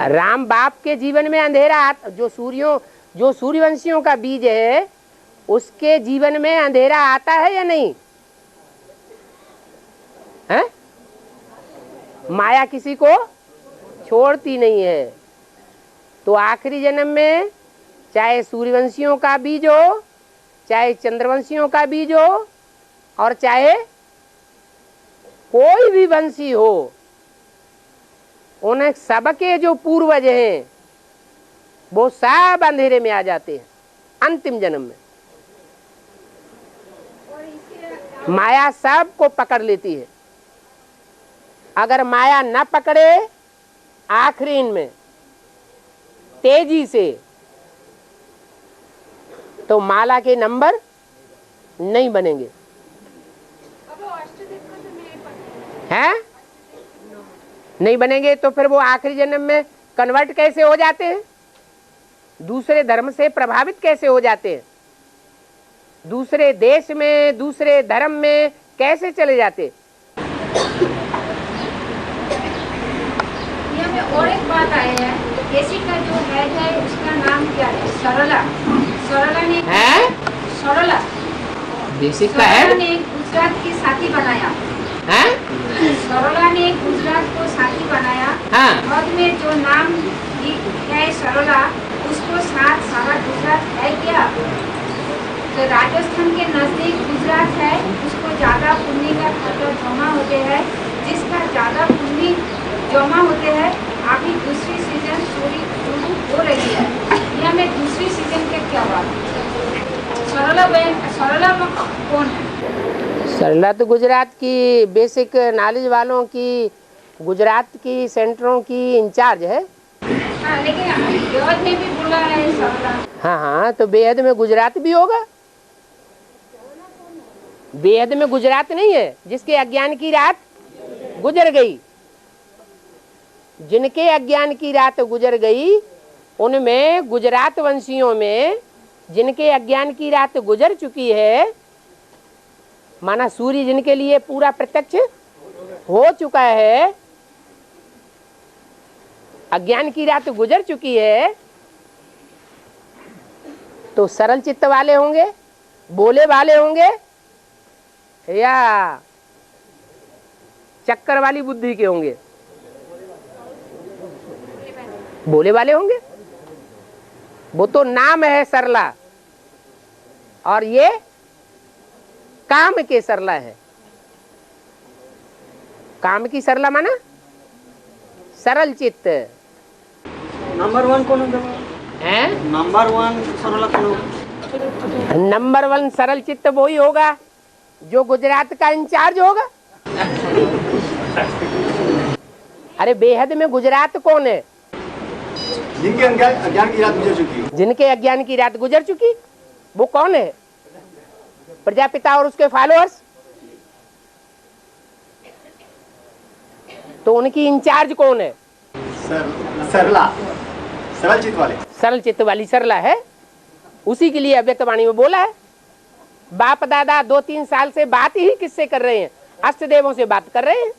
राम बाप के जीवन में अंधेरा जो सूर्यवंशियों का बीज है उसके जीवन में अंधेरा आता है या नहीं? है? माया किसी को छोड़ती नहीं है। तो आखिरी जन्म में चाहे सूर्यवंशियों का बीज हो, चाहे चंद्रवंशियों का बीज हो, और चाहे कोई भी वंशी हो, उन सबके जो पूर्वज हैं वो सब अंधेरे में आ जाते हैं अंतिम जन्म में। माया सबको पकड़ लेती है। अगर माया न पकड़े आखिरी में तेजी से तो माला के नंबर नहीं बनेंगे। हैं? नहीं बनेंगे तो फिर वो आखिरी जन्म में कन्वर्ट कैसे हो जाते हैं? दूसरे धर्म से प्रभावित कैसे हो जाते हैं? दूसरे देश में, दूसरे धर्म में कैसे चले जाते? और एक बात आई है, केसी का जो हेड है उसका नाम क्या है? सरला। सरला ने सरला बेसिक का है ने गुजरात की साथी बनाया। हैं? सरला ने गुजरात को साथी बनाया। बाद में जो नाम है सरला उसको साथ सारा गुजरात है क्या? तो राजस्थान के नजदीक गुजरात है, उसको ज्यादा पुण्य का खतर जमा होते हैं। जिसका ज्यादा पुण्य जमा होते हैं। अभी दूसरी सीजन शुरू हो रही है। यहाँ में दूसरी सीजन के क्या बात? सरला कौन है? सरला तो गुजरात की बेसिक नॉलेज वालों की, गुजरात की सेंटरों की इंचार्ज है। हाँ, लेकिन बेहद में भी बोला है सरला। हाँ हाँ, तो बेहद में गुजरात भी होगा। बेहद में गुजरात नहीं है जिसके अज्ञान की रात गुजर गई। जिनके अज्ञान की रात गुजर गई उनमें गुजरात वंशियों में जिनके अज्ञान की रात गुजर चुकी है, माना सूर्य जिनके लिए पूरा प्रत्यक्ष हो चुका है, अज्ञान की रात गुजर चुकी है, तो सरल चित्त वाले होंगे, बोले वाले होंगे, या चक्कर वाली बुद्धि के होंगे? बोले वाले होंगे। वो तो नाम है सरला, और ये काम के सरला है। काम की सरला माना सरल चित्त। नंबर 1 कौन है? नंबर 1 सरला कौन? नंबर 1 सरल चित्त वही होगा जो गुजरात का इंचार्ज होगा। अरे बेहद में गुजरात कौन है? जिनके अज्ञान की रात गुजर चुकी है। जिनके अज्ञान की रात गुजर चुकी, वो कौन है? प्रजापिता और उसके फॉलोअर्स। तो उनकी इंचार्ज कौन है? सरला, सरल चित्त वाले। सरल चित्त वाली सरला है। उसी के लिए अव्यक्त वाणी में बोला है। बाप दादा 2-3 साल से बात ही किससे कर रहे हैं? अष्ट देवों से बात कर रहे हैं।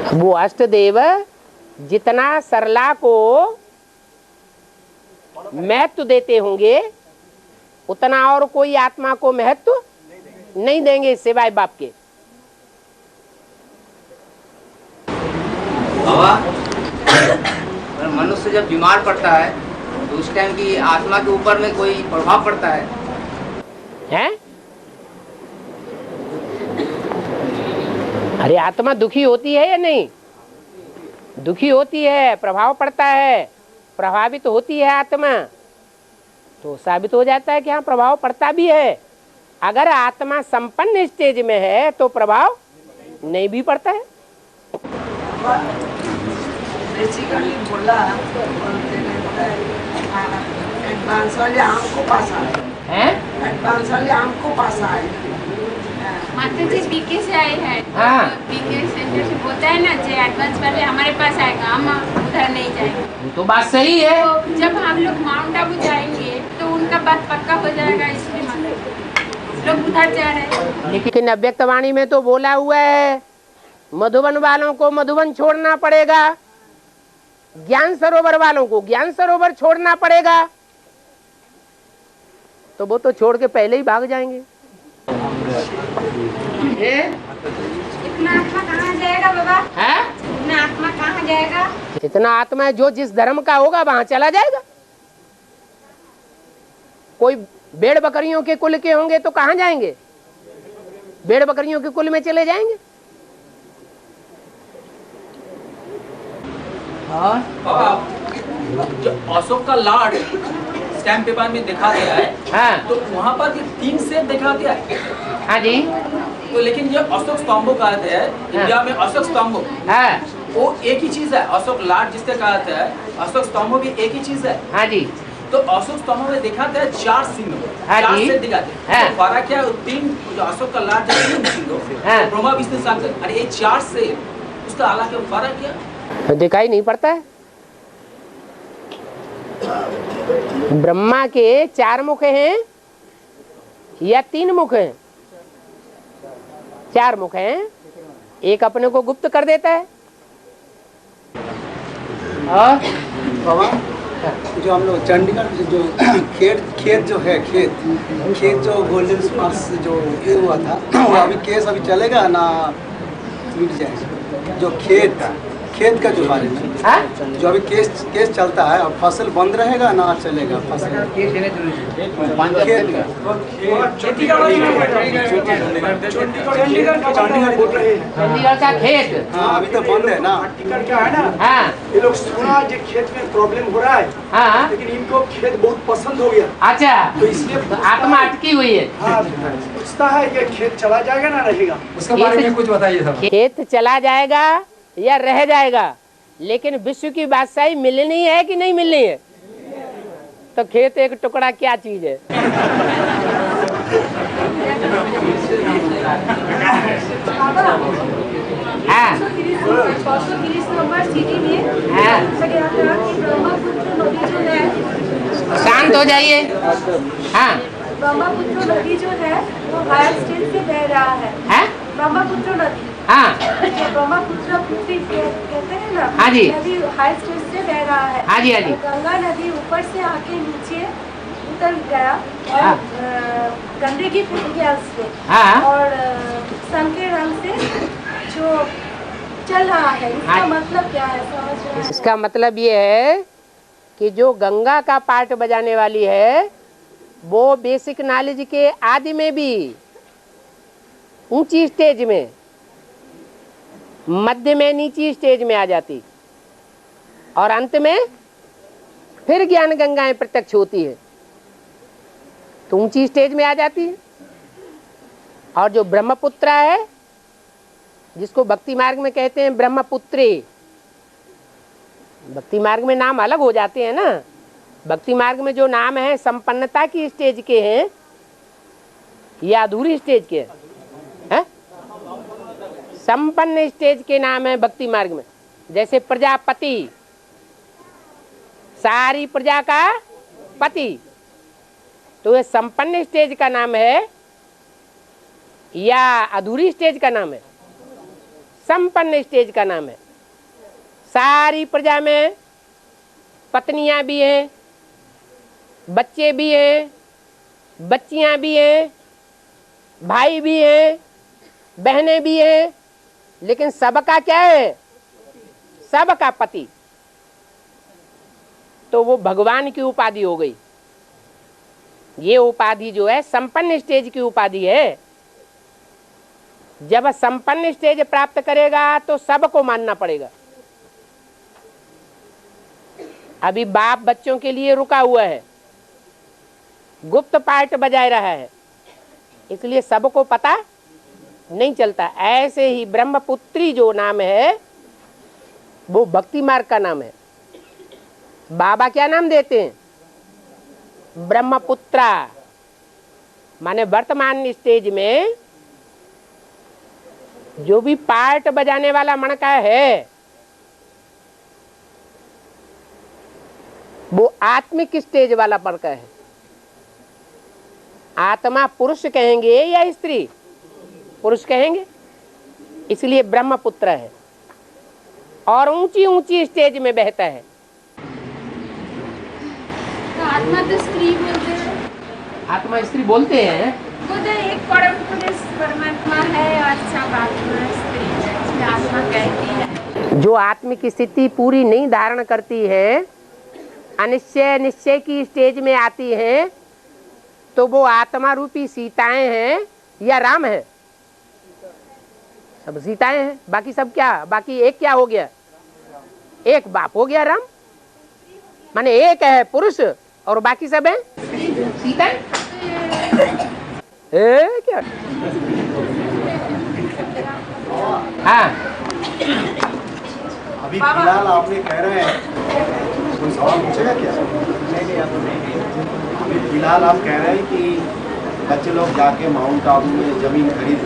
वो अष्ट देव जितना सरला को महत्व देते होंगे उतना और कोई आत्मा को महत्व नहीं देंगे सिवाय बाप के। बाबा, मनुष्य जब बीमार पड़ता है तो उस टाइम की आत्मा के ऊपर में कोई प्रभाव पड़ता है? हैं? अरे आत्मा दुखी होती है या नहीं? दुखी होती है, प्रभाव पड़ता है, प्रभावित होती है आत्मा, तो साबित हो जाता है कि हाँ प्रभाव पड़ता भी है। अगर आत्मा संपन्न स्टेज में है तो प्रभाव नहीं भी पड़ता है। बेसिकली बोला एडवांस वाले हमको पास आए, एडवांस वाले हमको पास आए। माता जी बीके से आए हैं। हाँ। बीके सेंटर से बोलता है ना जो एडवांस वाले हमारे पास आएगा, हम उधर नहीं जाएंगे। तो बात सही है। तो जब हम लोग माउंट आबू जाएंगे तो उनका बात पक्का हो जाएगा, इसलिए लोग उधर जा रहे हैं। लेकिन अव्यक्तवाणी में तो बोला हुआ है मधुबन वालों को मधुबन छोड़ना पड़ेगा, ज्ञान सरोवर वालों को ज्ञान सरोवर छोड़ना पड़ेगा। तो वो तो छोड़ के पहले ही भाग जाएंगे। इतना आत्मा कहाँ जाएगा बाबा? है? इतना आत्मा कहाँ जाएगा? इतना आत्मा जो जिस धर्म का होगा वहां चला जाएगा। कोई भेड़ बकरियों के कुल के होंगे तो कहाँ जाएंगे? भेड़ बकरियों के कुल में चले जाएंगे। जो अशोक का लाड स्टैम्प पेपर में देखा गया है, हाँ। तो वहाँ पर भी 3 सेट देखा गया है। हाँ जी। तो लेकिन ये अशोक स्तंभों कहते हैं, इंडिया में अशोक स्तंभों, हाँ। वो एक ही चीज है। अशोक लाड जिससे कहते हैं, अशोक स्तंभों भी एक ही चीज है। हाँ जी। तो अशोक स्तंभों में दिखाते हैं 4 सिंह, हाँ 4 जी। सेट दिखाते हैं। हाँ। तो फर्क क्या है? 3 जो अशोक का लाड है 3 सिंह, हाँ। ब्रह्मा विष्णु शंकर, अरे ये 4 सेट, उसका अलग फर्क क्या? दिखाई नहीं पड़ता है। ब्रह्मा के 4 मुख हैं या 3 मुख हैं? 4 मुख हैं, एक अपने को गुप्त कर देता है। और बाबा जो हम लोग चंडीगढ़ जो खेत जो है खेत जो गोल्डन स्पार्क्स जो ये हुआ था वो अभी केस अभी चलेगा ना मिट जाएगा? जो खेत का जो बारे में जो अभी केस चलता है, अब फसल बंद रहेगा ना चलेगा? फसल चंडीगढ़ का खेत, हाँ अभी तो बंद है ना। क्या है ना, हाँ। ये लोग सुना जो खेत में प्रॉब्लम हो रहा है, हाँ। लेकिन इनको खेत बहुत पसंद हो गया। अच्छा, तो इसलिए तो आत्मा अटकी हुई है। हाँ, पूछता है कि खेत चला जाएगा ना रहेगा? उसके बारे में कुछ बताइए सर। खेत चला जाएगा या रह जाएगा, लेकिन विश्व की बादशाही मिलनी है कि नहीं मिलनी है? तो खेत एक टुकड़ा क्या चीज है? हाँ। शांत हो जाइए। हाँ। ब्रह्मपुत्र नदी जो है वो हायर स्टेज से बह रहा है। ब्रह्मपुत्र नदी, हाँ। जो ब्रह्मपुत्र पुत्री कहते हैं ना, हाँ जी। नदी हायर स्टेज से बह रहा है। हाँ जी, हाँ जी। गंगा नदी ऊपर से आके नीचे उतर गया और हाँ। गंदगी फैल गया उससे। हाँ। और संकेत रंग से जो चल रहा है, इसका हाँ। मतलब क्या है? समझ रहे हैं? इसका मतलब ये है कि जो गंगा का पार्ट बजाने वाली है वो बेसिक नॉलेज के आदि में भी ऊंची स्टेज में, मध्य में नीची स्टेज में आ जाती और अंत में फिर ज्ञान गंगाएं प्रत्यक्ष होती है तो ऊंची स्टेज में आ जाती है। और जो ब्रह्मपुत्र है जिसको भक्ति मार्ग में कहते हैं ब्रह्मपुत्री, भक्ति मार्ग में नाम अलग हो जाते हैं ना। भक्ति मार्ग में जो नाम है संपन्नता की स्टेज के हैं या अधूरी स्टेज के हैं? संपन्न स्टेज के नाम है भक्ति मार्ग में। जैसे प्रजापति, सारी प्रजा का पति, तो ये संपन्न स्टेज का नाम है या अधूरी स्टेज का नाम है? संपन्न स्टेज का नाम है। सारी प्रजा में पत्नियां भी हैं, बच्चे भी हैं, बच्चियां भी हैं, भाई भी हैं, बहनें भी हैं, लेकिन सबका क्या है? सबका पति। तो वो भगवान की उपाधि हो गई। ये उपाधि जो है संपन्न स्टेज की उपाधि है। जब संपन्न स्टेज प्राप्त करेगा तो सबको मानना पड़ेगा। अभी बाप बच्चों के लिए रुका हुआ है, गुप्त पार्ट बजाय रहा है, इसलिए सबको पता नहीं चलता। ऐसे ही ब्रह्मपुत्री जो नाम है वो भक्ति मार्ग का नाम है। बाबा क्या नाम देते हैं? ब्रह्मपुत्रा। माने वर्तमान स्टेज में जो भी पार्ट बजाने वाला मणका है वो आत्मिक स्टेज वाला मणका है। आत्मा पुरुष कहेंगे या स्त्री? पुरुष कहेंगे, इसलिए ब्रह्मपुत्र है और ऊंची ऊंची स्टेज में बहता है। तो आत्मा तो स्त्री बोलते हैं। आत्मा स्त्री बोलते हैं, वो तो एक परम पुरुष परमात्मा है और सब आत्मा स्त्री है, इसलिए आत्मा कहती है। जो आत्मिक स्थिति पूरी नहीं धारण करती है, अनिश्चय निश्चय की स्टेज में आती है, तो वो आत्मा रूपी सीताएं हैं या राम है? सब सीताएं हैं, बाकी सब क्या? बाकी एक क्या हो गया? एक बाप हो गया राम। माने एक है पुरुष और बाकी सब है सीताएं। क्या? हाँ, अभी फिलहाल आपने कह रहे हैं, कोई सवाल पूछेगा क्या? अभी फिलहाल आप कह रहे हैं कि बच्चे लोग जाके माउंट आबू में जमीन खरीद,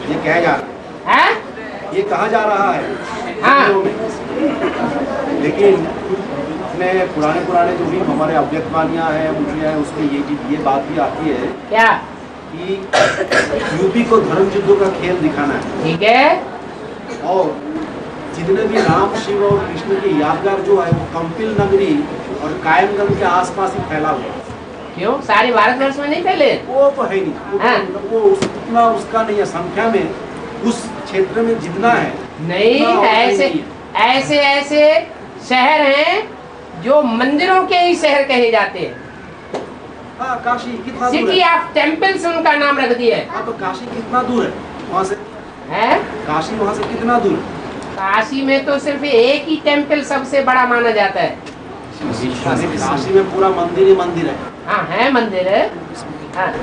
ये कह जा रहा है, ये कहा जा रहा है। हाँ। लेकिन इसमें पुराने जो भी हमारे अव्यक्तवाणियाँ हैं उनकी हैं, उसमें ये बात भी आती है क्या कि यूपी को धर्म युद्धों का खेल दिखाना है। ठीक है। और जितने भी राम शिव और कृष्ण की यादगार जो है वो कंपिल नगरी और कायमगंज के आसपास ही फैला हुआ है। क्यों? सारे भारतवर्ष में नहीं फैले? वो तो है नहीं, वो उतना उसका नहीं है संख्या में, उस क्षेत्र में जितना है नहीं। ऐसे ऐसे शहर हैं जो मंदिरों के ही शहर कहे जाते हैं। हाँ, काशी कितना दूर सिटी है? ऑफ टेम्पल्स उनका नाम रख दिया है। हाँ, तो काशी कितना दूर है वहाँ से? है काशी वहाँ से कितना दूर है? काशी में तो सिर्फ एक ही टेम्पल सबसे बड़ा माना जाता है। काशी में पूरा मंदिर ही मंदिर है। हाँ, है मंदिर है। हाँ।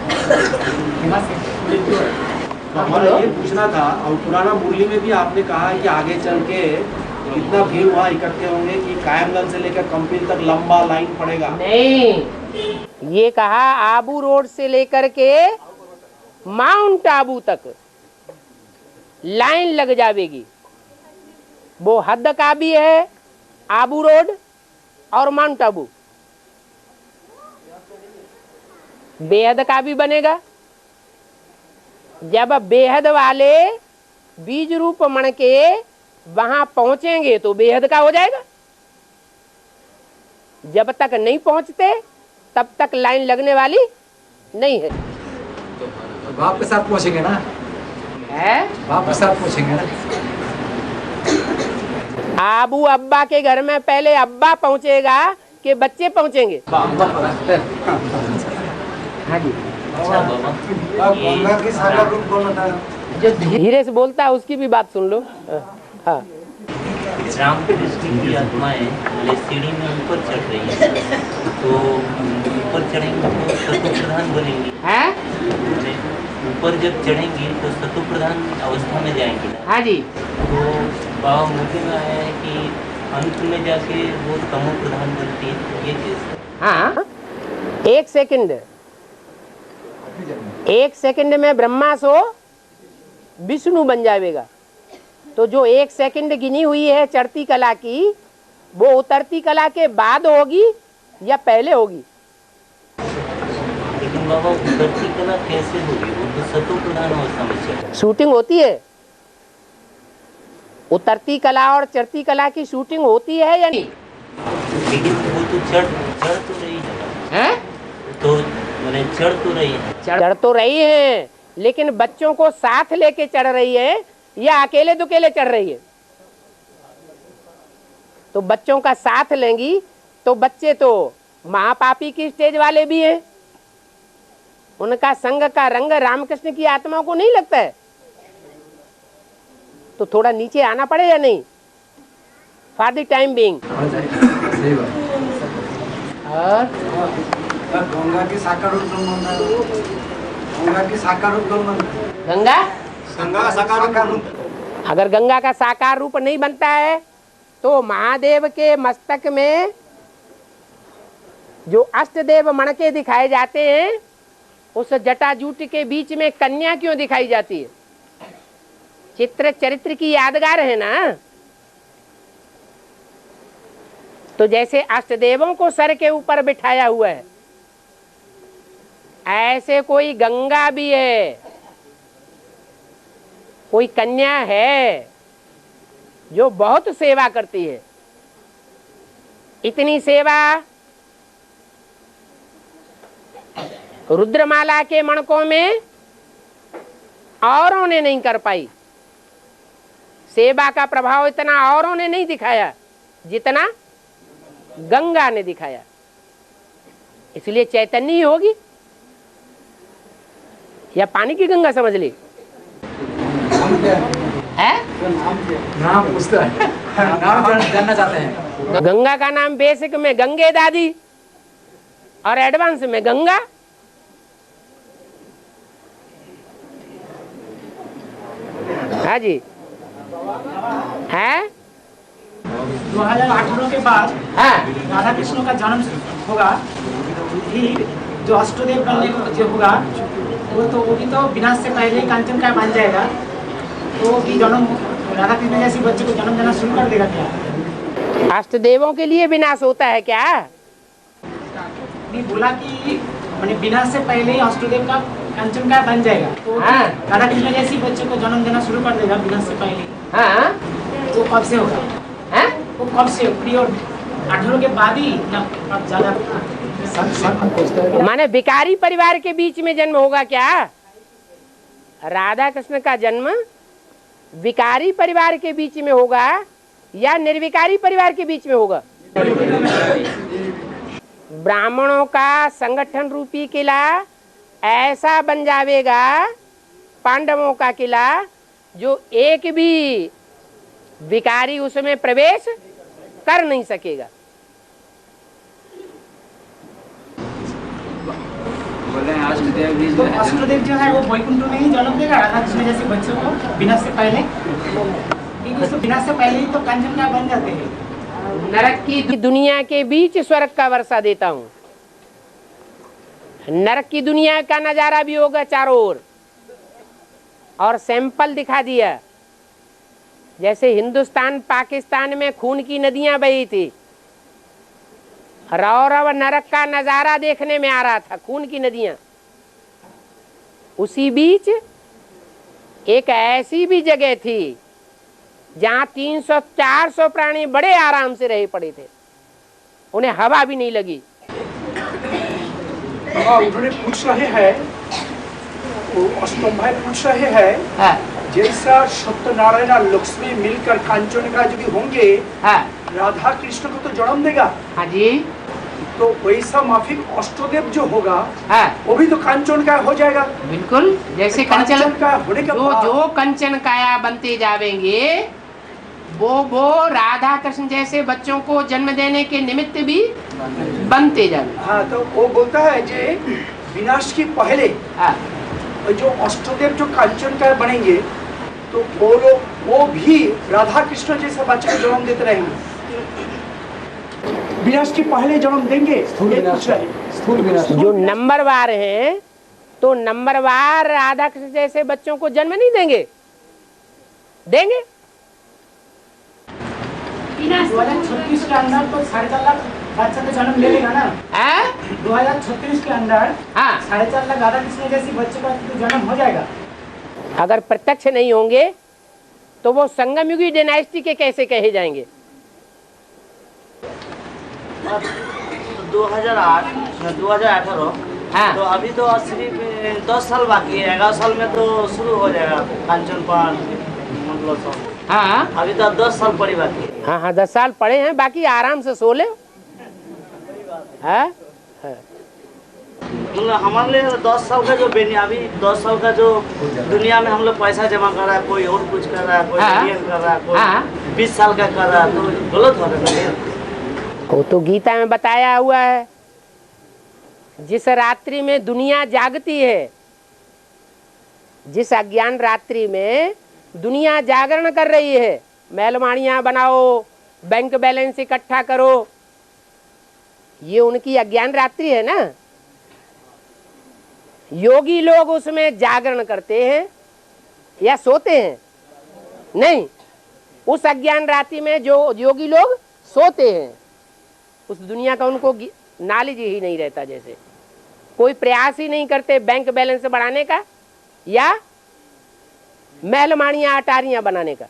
तो हमारा ये पूछना था, और पुराना मुरली में भी आपने कहा है कि आगे चल के कितना भीड़ वहाँ इकट्ठे होंगे कि कायमगंज से लेकर कंपिल तक लंबा लाइन पड़ेगा। नहीं, ये कहा आबू रोड से लेकर के माउंट आबू तक लाइन लग जाएगी। वो हद का भी है आबू रोड और माउंट आबू, बेहद का भी बनेगा। जब बेहद वाले बीज रूप मण के वहां पहुंचेंगे तो बेहद का हो जाएगा। जब तक नहीं पहुंचते तब तक लाइन लगने वाली नहीं है। तो बाप के साथ पहुंचेंगे ना? है, बाप के साथ पहुंचेंगे ना? आबू अब्बा के घर में पहले अब्बा पहुंचेगा कि बच्चे पहुंचेंगे? हाँ जी। अच्छा बाबा, गंगा की सागर रूप कौन होता है? जो धीरे से बोलता है उसकी भी बात सुन लो। हाँ, राम कृष्ण की आत्माएं सीढ़ी में ऊपर चढ़ रही है, तो ऊपर चढ़ेंगे तो सतो प्रधान बनेंगी। ऊपर जब चढ़ेंगी तो सतो प्रधान अवस्था में जाएंगी ना? हाँ जी। तो बाबा मुझे में आया है कि अंत में जाके वो तमो प्रधान बनती है, ये चीज। हाँ, एक सेकंड में ब्रह्मा सो विष्णु बन जाएगा। तो जो एक सेकंड गिनी हुई है चढ़ती कला की, वो उतरती कला के बाद होगी या पहले होगी? लेकिन बाबा उतरती कला कैसे होगी? वो तो सतो प्रधान अवस्था में चल शूटिंग होती है। उतरती कला और चढ़ती कला की शूटिंग होती है या नहीं? लेकिन वो तो चढ़ तो रही है। हैं? तो मैंने चढ़ तो रही है, चढ़ तो रही है, लेकिन बच्चों को साथ लेके चढ़ रही है या अकेले दुकेले चढ़ रही है? तो बच्चों का साथ लेंगी तो बच्चे तो महापापी की स्टेज वाले भी हैं, उनका संग का रंग रामकृष्ण की आत्मा को नहीं लगता है, तो थोड़ा नीचे आना पड़े या नहीं फॉर द टाइम बीइंग। और गंगा की साकार रूप गंगा की साकार रूप गंगा गंगा का साकार रूप अगर गंगा का साकार रूप नहीं बनता है तो महादेव के मस्तक में जो अष्टदेव मणके दिखाए जाते हैं, उस जटाजूट के बीच में कन्या क्यों दिखाई जाती है? चित्र चरित्र की यादगार है ना। तो जैसे अष्टदेवों को सर के ऊपर बिठाया हुआ है, ऐसे कोई गंगा भी है, कोई कन्या है जो बहुत सेवा करती है। इतनी सेवा रुद्रमाला के मणकों में औरों ने नहीं कर पाई। सेवा का प्रभाव इतना औरों ने नहीं दिखाया जितना गंगा ने दिखाया, इसलिए चैतन्य ही होगी, या पानी की गंगा समझ ली है? नाम पूछता है, नाम जानना चाहते हैं। गंगा का नाम बेसिक में गंगे दादी और एडवांस में गंगा। हाँ जी है। 2018 के बाद राधा कृष्ण का जन्म होगा, फिर जो अष्टदेव बनने को जो होगा वो भी तो विनाश से पहले कांचन का बन जाएगा, तो भी जन्म राधा कृष्ण जैसी बच्चे को जन्म देना शुरू कर देगा क्या? अष्टदेवों के लिए विनाश होता है क्या? नहीं बोला कि मैंने विनाश से पहले ही अष्टदेव का कांचन का बन जाएगा, तो राधा कृष्ण जैसी बच्चे को जन्म देना शुरू कर देगा विनाश से पहले। तो कब से होगा? वो कब से? पीरियड 18 के बाद ही ना अब ज्यादा? माने भिखारी परिवार के बीच में जन्म होगा क्या? राधा कृष्ण का जन्म विकारी परिवार के बीच में होगा या निर्विकारी परिवार के बीच में होगा? ब्राह्मणों का संगठन रूपी किला ऐसा बन जाएगा, पांडवों का किला, जो एक भी विकारी उसमें प्रवेश कर नहीं सकेगा। तो अष्टदेव जो है वो वैकुंठ में ही जन्म देगा राधा कृष्ण जैसे बच्चों को विनाश से पहले, क्योंकि विनाश से पहले ही तो कांचन का बन जाते हैं। नरक की दुनिया के बीच स्वर्ग का वर्षा देता हूँ। नरक की दुनिया का नजारा भी होगा चारों ओर, और सैंपल दिखा दिया। जैसे हिंदुस्तान पाकिस्तान में खून की नदियां बही थी, रौरव नरक का नजारा देखने में आ रहा था, खून की नदियां। उसी बीच एक ऐसी भी जगह थी जहां 300-400 प्राणी बड़े आराम से रहे पड़े थे, उन्हें हवा भी नहीं लगी। उन्होंने पूछ रहे हैं, अष्टम भाई पूछ रहे हैं, जैसा सत्यनारायण और लक्ष्मी मिलकर कांचन का भी होंगे, राधा कृष्ण को तो जन्म देगा। हाँ जी। तो वैसा माफिक अष्टदेव जो होगा वो भी तो कांचन का हो जाएगा। बिल्कुल, जैसे कंचन का होने के बाद जो कंचन काया बनते जाएंगे, वो राधा कृष्ण जैसे बच्चों को जन्म देने के निमित्त भी बनते जाएंगे। हाँ, तो वो बोलता है जे विनाश के पहले जो अष्टदेव जो कांचन का बनेंगे, तो वो भी राधा कृष्ण जैसा बच्चे को जन्म देते रहेंगे। विनाश के पहले जन्म देंगे। जो नंबरवार हैं, तो नंबरवार राधा कृष्ण जैसे बच्चों को जन्म नहीं देंगे? देंगे। 2036 के अंदर तो 4.5 लाख बच्चा तो जन्म ले लेगा ना। 2036 के अंदर 4.5 लाख राधा कृष्ण जैसी बच्चे का तो जन्म हो जाएगा। अगर प्रत्यक्ष नहीं होंगे तो वो संगमयुगी डायनेस्टी के कैसे कहे जाएंगे? 2008 2018 तो अभी तो सिर्फ 10 साल बाकी है, 11 साल में तो शुरू हो जाएगा कांचन पान मतलब सब। हाँ अभी तो 10 साल पड़ी बाकी है। हाँ हाँ 10 साल पड़े हैं, बाकी आराम से सो ले। मतलब हमारे लिए 10 साल का जो अभी 10 साल का जो दुनिया में हम लोग पैसा जमा कर रहा है, कोई और कुछ कर रहा है, कोई बिलियन कर रहा है, कोई 20 साल का कर रहा है, तो गलत हो रहा है। वो तो गीता में बताया हुआ है, जिस रात्रि में दुनिया जागती है, जिस अज्ञान रात्रि में दुनिया जागरण कर रही है, महलमाड़ियाँ बनाओ, बैंक बैलेंस इकट्ठा करो, ये उनकी अज्ञान रात्रि है ना। योगी लोग उसमें जागरण करते हैं या सोते हैं? नहीं, उस अज्ञान रात्रि में जो योगी लोग सोते हैं, उस दुनिया का उनको नॉलेज ही नहीं रहता, जैसे कोई प्रयास ही नहीं करते बैंक बैलेंस बढ़ाने का या महलमाड़ियाँ अटारियाँ बनाने का।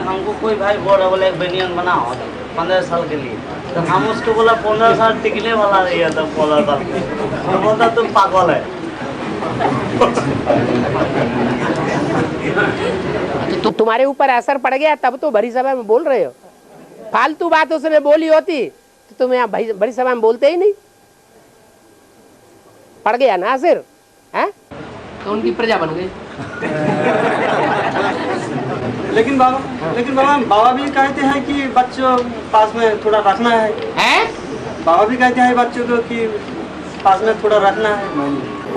हमको कोई भाई बोला एक बेनियन बनाओ 15 साल के लिए, तो हम उसको बोला 15 साल टिकने वाला नहीं है, तो 15 साल वो बोलता तुम पागल है। तो तुम्हारे ऊपर असर पड़ गया तब तो भरी सभा में बोल रहे हो। फालतू बात उसने बोली होती तो तुम यहाँ भरी सभा में बोलते ही नहीं। पड़ गया ना असर, है तो उनकी प्रजा बन गई। लेकिन बाबा भी कहते हैं कि बच्चों पास में थोड़ा रखना है। बाबा भी कहते हैं बच्चों को कि पास में थोड़ा रखना है।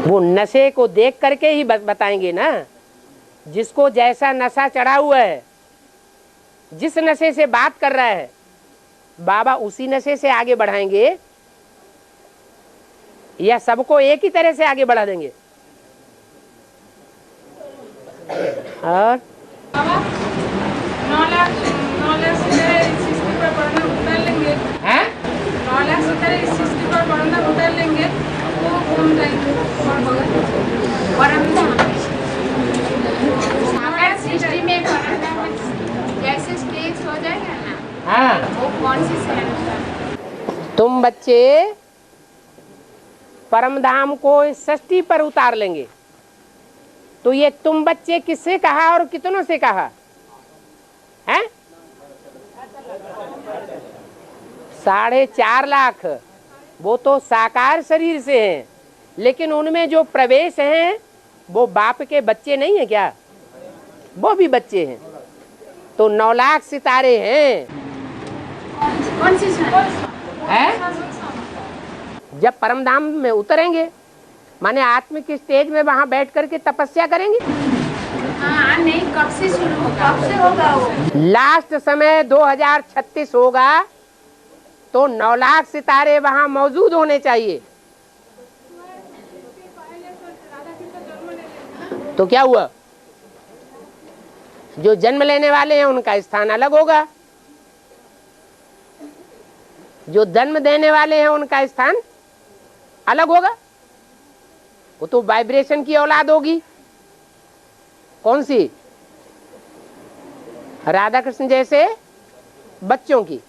वो नशे को देख करके ही बताएंगे ना। जिसको जैसा नशा चढ़ा हुआ है, जिस नशे से बात कर रहा है, बाबा उसी नशे से आगे बढ़ाएंगे या सबको एक ही तरह से आगे बढ़ा देंगे। और 9 लाख से इस किस्ती पर पढ़ना उतार लेंगे। 9 लाख से इस किस्ती पर पढ़ना उतार लेंगे, वो कौन जाएंगे अगर सृष्टि में जैसे स्टेज हो जाएगा ना, हाँ वो कौन सी शरण? तुम बच्चे परमधाम को षष्ठी पर उतार लेंगे। तो ये तुम बच्चे किससे कहा और कितनों से कहा है? 4.5 लाख वो तो साकार शरीर से हैं, लेकिन उनमें जो प्रवेश हैं वो बाप के बच्चे नहीं है क्या? वो भी बच्चे हैं। तो 9 लाख सितारे हैं। कौन सी है? जब परमधाम में उतरेंगे, माने आत्मिक स्टेज में वहां बैठ करके तपस्या करेंगे। हाँ नहीं, कब से शुरू होगा? कब से होगा वो? लास्ट समय 2036 होगा, तो 9 लाख सितारे वहां मौजूद होने चाहिए। तो क्या हुआ? जो जन्म लेने वाले हैं उनका स्थान अलग होगा, जो जन्म देने वाले हैं उनका स्थान अलग होगा। वो तो वाइब्रेशन की औलाद होगी। कौन सी? राधा कृष्ण जैसे बच्चों की।